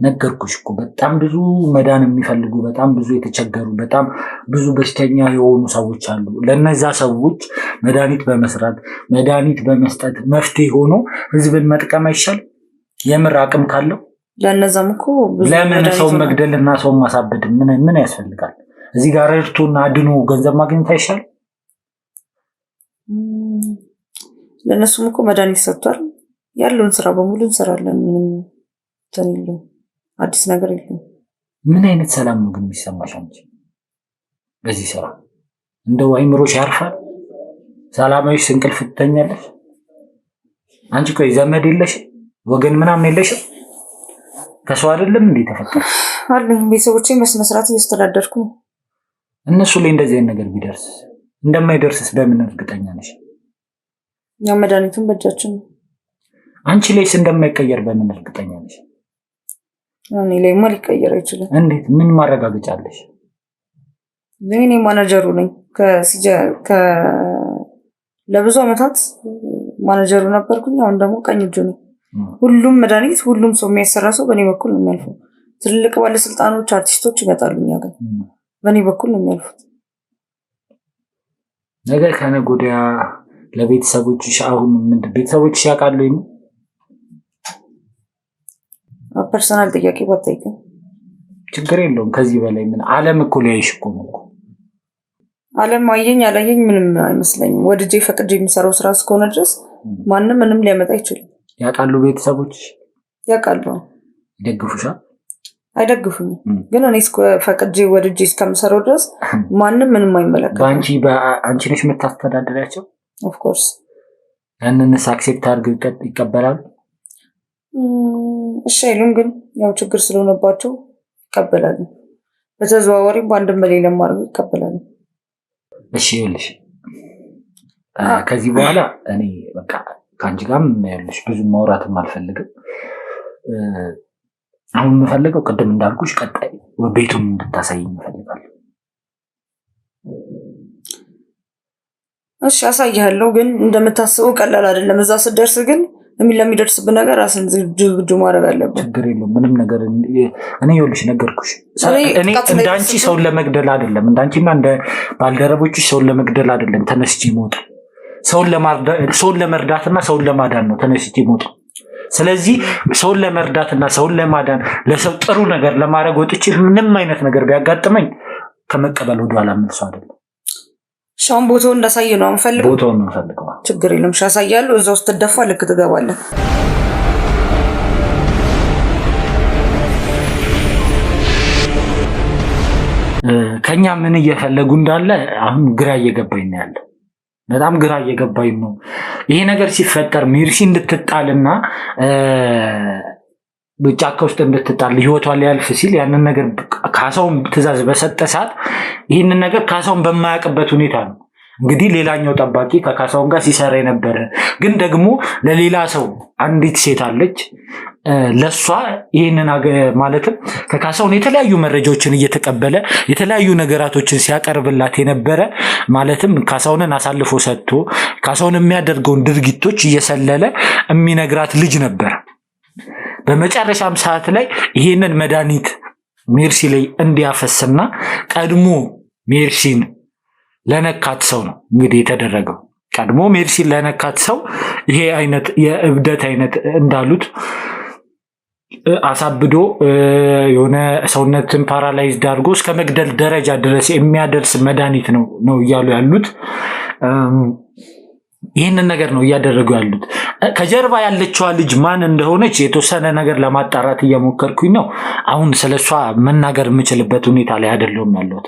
Speaker 3: ነገርኩሽ እኮ በጣም ብዙ መዳን የሚፈልጉ በጣም ብዙ የተቸገሩ በጣም ብዙ በሽተኛ የሆኑ ሰዎች አሉ። ለነዛ ሰዎች መድኃኒት በመስራት መድኃኒት በመስጠት መፍትሄ ሆኖ ህዝብን መጥቀም አይሻል? የምር አቅም ካለው
Speaker 2: ለነዛም እኮ
Speaker 3: ለምን ሰው መግደልና ሰው ማሳበድ ምን ያስፈልጋል? እዚህ ጋር ረድቶና አድኖ ገንዘብ ማግኘት አይሻል?
Speaker 2: ለነሱም እኮ መድኃኒት ሰጥቷል። ያለውን ስራ በሙሉ እንሰራለን። ምንም ተንሉ አዲስ ነገር የለም።
Speaker 3: ምን አይነት ሰላም ነው ግን የሚሰማሽ አንቺ በዚህ ስራ? እንደው አይምሮሽ ያርፋል? ሰላማዊሽ እንቅልፍ ትተኛለሽ? አንቺ ቆይ ዘመድ የለሽ ወገን ምናምን የለሽ? ከሰው አይደለም እንዴ ተፈጠረ?
Speaker 2: አሉኝ ቤተሰቦቼ መስነ ስርዓት እያስተዳደርኩ ነው።
Speaker 3: እነሱ ላይ እንደዚህ አይነት ነገር ቢደርስ እንደማይደርስስ በምን እርግጠኛ ነሽ?
Speaker 2: ያው መድኃኒቱን በእጃችን ነው።
Speaker 3: አንቺ ላይስ እንደማይቀየር በምን እርግጠኛ ነሽ?
Speaker 2: እኔ ላይማ ሊቀየር አይችልም።
Speaker 3: እንዴት? ምን ማረጋገጫ አለሽ?
Speaker 2: እኔ ማናጀሩ ነኝ። ለብዙ ዓመታት ማናጀሩ ነበርኩኝ። አሁን ደግሞ ቀኝ እጁ ነኝ። ሁሉም መድኃኒት ሁሉም ሰው የሚያሰራ ሰው በእኔ በኩል ነው የሚያልፈው። ትልልቅ ባለስልጣኖች፣ አርቲስቶች ይመጣሉ እኛ ጋር በእኔ በኩል ነው የሚያልፉት።
Speaker 3: ነገ ከነገ ወዲያ ለቤተሰቦችሽ አሁን ምንድን ቤተሰቦችሽ ያውቃሉ?
Speaker 2: ፐርሰናል ጥያቄ ባትጠይቀኝ
Speaker 3: ችግር የለውም። ከዚህ በላይ ምን ዓለም እኮ ሊያይሽ እኮ ነው።
Speaker 2: ዓለም አየኝ አላየኝ ምንም አይመስለኝም። ወድጄ ፈቅጄ የሚሰራው ስራ እስከሆነ ድረስ ማንም ምንም ሊያመጣ አይችልም።
Speaker 3: ያውቃሉ ቤተሰቦችሽ?
Speaker 2: ያውቃሉ።
Speaker 3: ይደግፉሻል?
Speaker 2: አይደግፉኝም፣ ግን እኔ ፈቅጄ ወድጄ እስከምሰራው ድረስ ማንም ምንም አይመለከትም።
Speaker 3: አንቺ ነሽ የምታስተዳድሪያቸው?
Speaker 2: ኦፍ ኮርስ።
Speaker 3: ያንንስ አክሴፕት አድርገው ይቀበላሉ?
Speaker 2: እሺ አይሉም፣ ግን ያው ችግር ስለሆነባቸው ይቀበላሉ። በተዘዋዋሪም በአንድም በሌላም አድርገው ይቀበላሉ።
Speaker 3: እሺ ይኸውልሽ፣ ከዚህ በኋላ እኔ በቃ ከአንቺ ጋርም ያለሽ ብዙ ማውራትም አልፈልግም። አሁን የምፈልገው ቅድም እንዳልኩሽ ቀጣይ ቤቱን እንድታሳይኝ እፈልጋለሁ።
Speaker 2: እሺ አሳይሃለሁ፣ ግን እንደምታስበው ቀላል አይደለም። እዛ ስትደርስ ግን ለሚደርስብህ ነገር ራስን ዝግጁ ማድረግ አለብን።
Speaker 3: ችግር የለውም ምንም ነገር። እኔ ይኸውልሽ ነገርኩሽ፣ እኔ እንዳንቺ ሰውን ለመግደል አይደለም፣ እንዳንቺና እንደ ባልደረቦችሽ ሰውን ለመግደል አይደለም ተነስቼ ሞት ሰውን ለመርዳትና ሰውን ለማዳን ነው ተነስቼ ሞት። ስለዚህ ሰውን ለመርዳትና ሰውን ለማዳን ለሰው ጥሩ ነገር ለማድረግ ወጥቼ ምንም አይነት ነገር ቢያጋጥመኝ ከመቀበል ወደኋላ መልሶ አይደለም።
Speaker 2: ሻውን ቦታውን እንዳሳየ ነው የምፈልገው።
Speaker 3: ቦታውን ነው የምፈልገው።
Speaker 2: ችግር የለም ሻሳያለሁ። እዛ ውስጥ ትደፋ ልክ ትገባለህ።
Speaker 3: ከኛ ምን እየፈለጉ እንዳለ አሁን ግራ እየገባኝ ነው ያለው። በጣም ግራ እየገባኝ ነው። ይሄ ነገር ሲፈጠር ሜርሲ እንድትጣልና ጫካ ውስጥ እንድትጣል ህይወቷ ሊያልፍ ሲል ያንን ነገር ካሳውን ትዕዛዝ በሰጠ ሰዓት ይህንን ነገር ካሳውን በማያውቅበት ሁኔታ ነው እንግዲህ ሌላኛው ጠባቂ ከካሳውን ጋር ሲሰራ የነበረ ግን ደግሞ ለሌላ ሰው አንዲት ሴት አለች። ለሷ ይሄንን ማለትም ከካሳውን የተለያዩ መረጃዎችን እየተቀበለ የተለያዩ ነገራቶችን ሲያቀርብላት የነበረ ማለትም ካሳውንን አሳልፎ ሰጥቶ ካሳውን የሚያደርገውን ድርጊቶች እየሰለለ የሚነግራት ልጅ ነበር። በመጨረሻም ሰዓት ላይ ይሄንን መድኃኒት ሜርሲ ላይ እንዲያፈስና ቀድሞ ሜርሲን ለነካት ሰው ነው እንግዲህ የተደረገው። ቀድሞ ሜርሲን ለነካት ሰው ይሄ አይነት የእብደት አይነት እንዳሉት አሳብዶ የሆነ ሰውነትን ፓራላይዝድ አድርጎ እስከ መግደል ደረጃ ድረስ የሚያደርስ መድኃኒት ነው እያሉ ያሉት። ይህንን ነገር ነው እያደረጉ ያሉት። ከጀርባ ያለችዋ ልጅ ማን እንደሆነች የተወሰነ ነገር ለማጣራት እየሞከርኩኝ ነው። አሁን ስለሷ መናገር የምችልበት ሁኔታ ላይ አይደለሁም ያለሁት።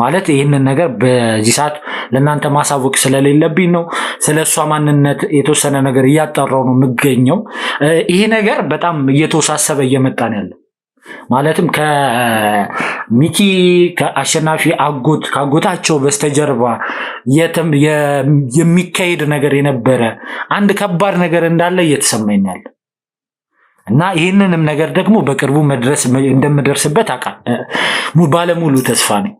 Speaker 3: ማለት ይህንን ነገር በዚህ ሰዓት ለእናንተ ማሳወቅ ስለሌለብኝ ነው። ስለሷ ማንነት የተወሰነ ነገር እያጣራው ነው የምገኘው። ይሄ ነገር በጣም እየተወሳሰበ እየመጣ ነው ያለው። ማለትም ከሚኪ ከአሸናፊ ከአጎታቸው በስተጀርባ የሚካሄድ ነገር የነበረ አንድ ከባድ ነገር እንዳለ እየተሰማኛል እና ይህንንም ነገር ደግሞ በቅርቡ እንደምደርስበት ባለሙሉ ተስፋ ነኝ።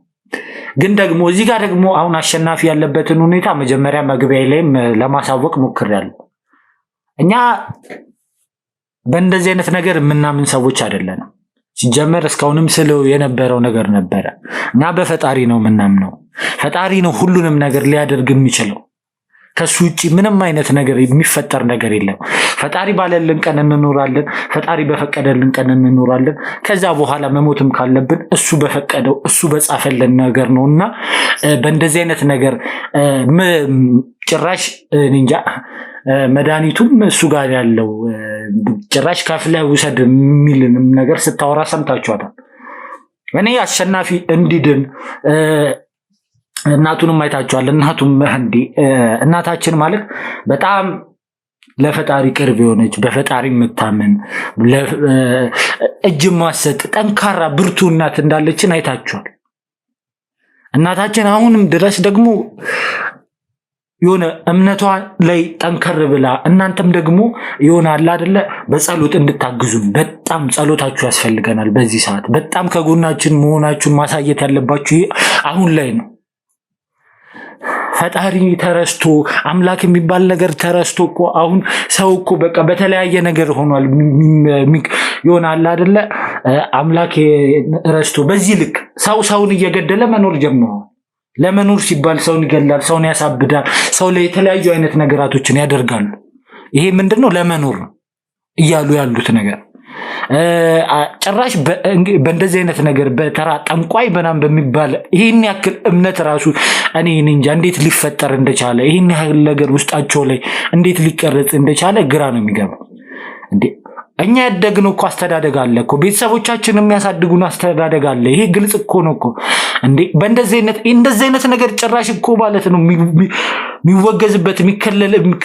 Speaker 3: ግን ደግሞ እዚህ ጋር ደግሞ አሁን አሸናፊ ያለበትን ሁኔታ መጀመሪያ መግቢያ ላይም ለማሳወቅ ሞክሬያለሁ። እኛ በእንደዚህ አይነት ነገር የምናምን ሰዎች አይደለንም። ሲጀመር እስካሁንም ስለው የነበረው ነገር ነበረ እና በፈጣሪ ነው የምናምነው። ፈጣሪ ነው ሁሉንም ነገር ሊያደርግ የሚችለው። ከሱ ውጪ ምንም አይነት ነገር የሚፈጠር ነገር የለም። ፈጣሪ ባለልን ቀን እንኖራለን። ፈጣሪ በፈቀደልን ቀን እንኖራለን። ከዛ በኋላ መሞትም ካለብን እሱ በፈቀደው እሱ በጻፈልን ነገር ነውና በእንደዚህ አይነት ነገር ጭራሽ እንጃ መድኃኒቱም እሱ ጋር ያለው ጭራሽ ከፍለህ ውሰድ የሚልንም ነገር ስታወራ ሰምታችኋታል። እኔ አሸናፊ እንዲድን እናቱንም አይታችኋል። እናታችን ማለት በጣም ለፈጣሪ ቅርብ የሆነች በፈጣሪ የምታምን እጅ ማሰጥ ጠንካራ ብርቱ እናት እንዳለችን አይታችኋል። እናታችን አሁንም ድረስ ደግሞ የሆነ እምነቷ ላይ ጠንከር ብላ እናንተም ደግሞ ይሆናል አይደለ በጸሎት እንድታግዙን በጣም ጸሎታችሁ ያስፈልገናል። በዚህ ሰዓት በጣም ከጎናችን መሆናችሁን ማሳየት ያለባችሁ አሁን ላይ ነው። ፈጣሪ ተረስቶ አምላክ የሚባል ነገር ተረስቶ እኮ አሁን ሰው እኮ በቃ በተለያየ ነገር ሆኗል። ይሆናል አይደለ አምላክ ረስቶ በዚህ ልክ ሰውን እየገደለ መኖር ጀምሯል። ለመኖር ሲባል ሰውን ይገላል፣ ሰውን ያሳብዳል፣ ሰው ላይ የተለያዩ አይነት ነገራቶችን ያደርጋሉ። ይሄ ምንድነው? ለመኖር ነው እያሉ ያሉት ነገር። ጭራሽ በእንደዚህ አይነት ነገር በተራ ጠንቋይ በናም በሚባል ይሄን ያክል እምነት ራሱ እኔ እንጃ እንዴት ሊፈጠር እንደቻለ ይሄን ያክል ነገር ውስጣቸው ላይ እንዴት ሊቀረጽ እንደቻለ ግራ ነው የሚገባው። እንዴ እኛ ያደግነው እኮ አስተዳደግ አለ እኮ ቤተሰቦቻችን የሚያሳድጉን አስተዳደግ አለ። ይሄ ግልጽ እኮ ነው እኮ እንዴ እንደዚህ አይነት ነገር ጭራሽ እኮ ማለት ነው የሚወገዝበት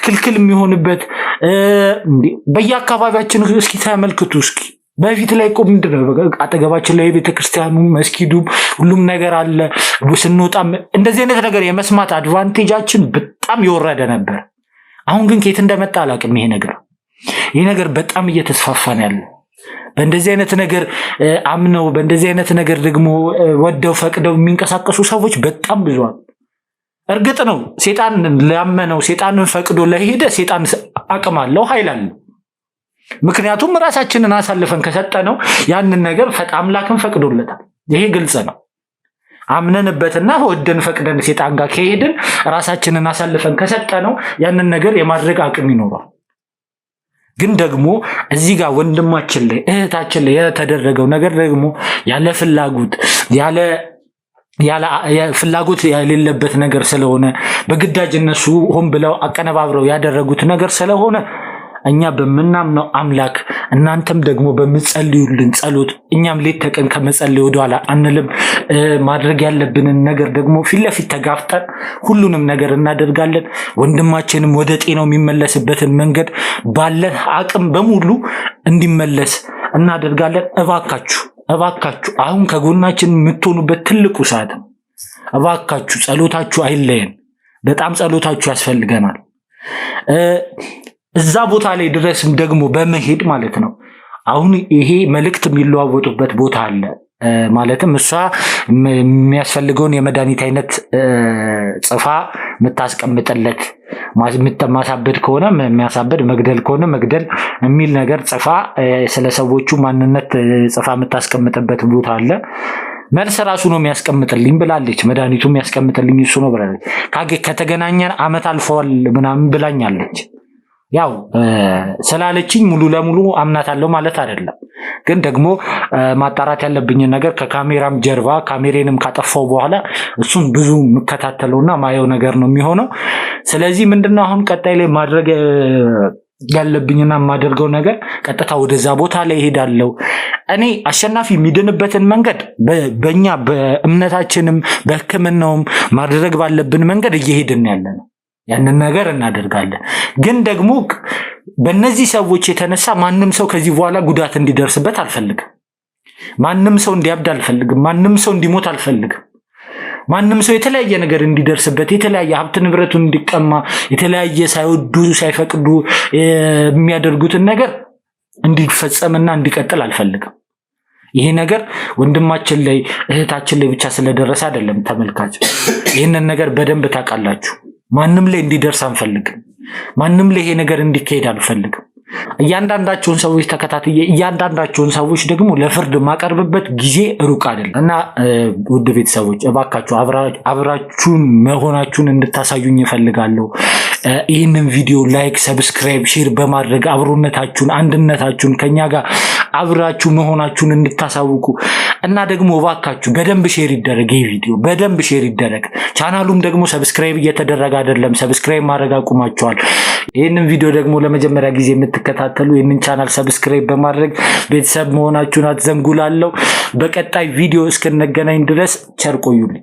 Speaker 3: ክልክል የሚሆንበት በየአካባቢያችን እስኪ ተመልክቱ። እስኪ በፊት ላይ እኮ ምንድነው አጠገባችን ላይ ቤተክርስቲያኑ መስጊዱ ሁሉም ነገር አለ። ስንወጣም እንደዚህ አይነት ነገር የመስማት አድቫንቴጃችን በጣም የወረደ ነበር። አሁን ግን ከየት እንደመጣ አላውቅም። ይሄ ነገር በጣም እየተስፋፋ ነው ያለው። በእንደዚህ አይነት ነገር አምነው በእንደዚህ አይነት ነገር ደግሞ ወደው ፈቅደው የሚንቀሳቀሱ ሰዎች በጣም ብዙ አሉ። እርግጥ ነው ሴጣን ላመነው ሴጣንን ፈቅዶ ለሄደ ሴጣን አቅም አለው፣ ኃይል አለው። ምክንያቱም ራሳችንን አሳልፈን ከሰጠነው ያንን ነገር አምላክን ፈቅዶለታል። ይሄ ግልጽ ነው። አምነንበትና ወደን ፈቅደን ሴጣን ጋር ከሄድን ራሳችንን አሳልፈን ከሰጠነው ያንን ነገር የማድረግ አቅም ይኖራል። ግን ደግሞ እዚህ ጋር ወንድማችን ላይ እህታችን ላይ የተደረገው ነገር ደግሞ ያለ ፍላጎት የሌለበት ነገር ስለሆነ በግዳጅ እነሱ ሆን ብለው አቀነባብረው ያደረጉት ነገር ስለሆነ እኛ በምናምነው አምላክ እናንተም ደግሞ በምጸልዩልን ጸሎት እኛም ሌት ተቀን ከመጸለይ ወደኋላ አንልም። ማድረግ ያለብንን ነገር ደግሞ ፊት ለፊት ተጋፍጠን ሁሉንም ነገር እናደርጋለን። ወንድማችንም ወደ ጤናው የሚመለስበትን መንገድ ባለን አቅም በሙሉ እንዲመለስ እናደርጋለን። እባካችሁ አሁን ከጎናችን የምትሆኑበት ትልቁ ሰዓት ነው። እባካችሁ ጸሎታችሁ አይለየን። በጣም ጸሎታችሁ ያስፈልገናል። እዛ ቦታ ላይ ድረስም ደግሞ በመሄድ ማለት ነው። አሁን ይሄ መልእክት የሚለዋወጡበት ቦታ አለ። ማለትም እሷ የሚያስፈልገውን የመድኃኒት አይነት ጽፋ የምታስቀምጥለት ማሳበድ ከሆነ የሚያሳበድ መግደል ከሆነ መግደል የሚል ነገር ጽፋ ስለ ሰዎቹ ማንነት ጽፋ የምታስቀምጥበት ቦታ አለ። መልስ ራሱ ነው የሚያስቀምጥልኝ ብላለች። መድኃኒቱ የሚያስቀምጥልኝ እሱ ነው ብላለች። ከተገናኘን ዓመት አልፈዋል ምናምን ብላኛለች። ያው ስላለችኝ ሙሉ ለሙሉ አምናታለሁ ማለት አይደለም። ግን ደግሞ ማጣራት ያለብኝን ነገር ከካሜራም ጀርባ ካሜሬንም ካጠፋው በኋላ እሱን ብዙ የምከታተለውና ማየው ነገር ነው የሚሆነው። ስለዚህ ምንድነው አሁን ቀጣይ ላይ ማድረግ ያለብኝና የማደርገው ነገር ቀጥታ ወደዛ ቦታ ላይ እሄዳለሁ። እኔ አሸናፊ የሚድንበትን መንገድ በእኛ በእምነታችንም በሕክምናውም ማድረግ ባለብን መንገድ እየሄድን ያለ ነው። ያንን ነገር እናደርጋለን። ግን ደግሞ በእነዚህ ሰዎች የተነሳ ማንም ሰው ከዚህ በኋላ ጉዳት እንዲደርስበት አልፈልግም። ማንም ሰው እንዲያብድ አልፈልግም። ማንም ሰው እንዲሞት አልፈልግም። ማንም ሰው የተለያየ ነገር እንዲደርስበት፣ የተለያየ ሀብት ንብረቱን እንዲቀማ፣ የተለያየ ሳይወዱ ሳይፈቅዱ የሚያደርጉትን ነገር እንዲፈጸምና እንዲቀጥል አልፈልግም። ይሄ ነገር ወንድማችን ላይ እህታችን ላይ ብቻ ስለደረሰ አይደለም። ተመልካች ይህንን ነገር በደንብ ታውቃላችሁ። ማንም ላይ እንዲደርስ አንፈልግም። ማንም ላይ ይሄ ነገር እንዲካሄድ አንፈልግም። እያንዳንዳቸውን ሰዎች ተከታትዬ እያንዳንዳቸውን ሰዎች ደግሞ ለፍርድ ማቀርብበት ጊዜ ሩቅ አይደለም እና ውድ ቤተሰቦች እባካችሁ አብራችሁን መሆናችሁን እንድታሳዩኝ እፈልጋለሁ። ይህንን ቪዲዮ ላይክ፣ ሰብስክራይብ፣ ሼር በማድረግ አብሮነታችሁን አንድነታችሁን ከኛ ጋር አብራችሁ መሆናችሁን እንድታሳውቁ እና ደግሞ እባካችሁ በደንብ ሼር ይደረግ። ይህ ቪዲዮ በደንብ ሼር ይደረግ። ቻናሉም ደግሞ ሰብስክራይብ እየተደረገ አይደለም። ሰብስክራይብ ማድረግ አቁማችኋል። ይህንን ቪዲዮ ደግሞ ለመጀመሪያ ጊዜ የምትከታተሉ ይህንን ቻናል ሰብስክራይብ በማድረግ ቤተሰብ መሆናችሁን አትዘንጉላለሁ። በቀጣይ ቪዲዮ እስክንገናኝ ድረስ ቸር ቆዩልኝ።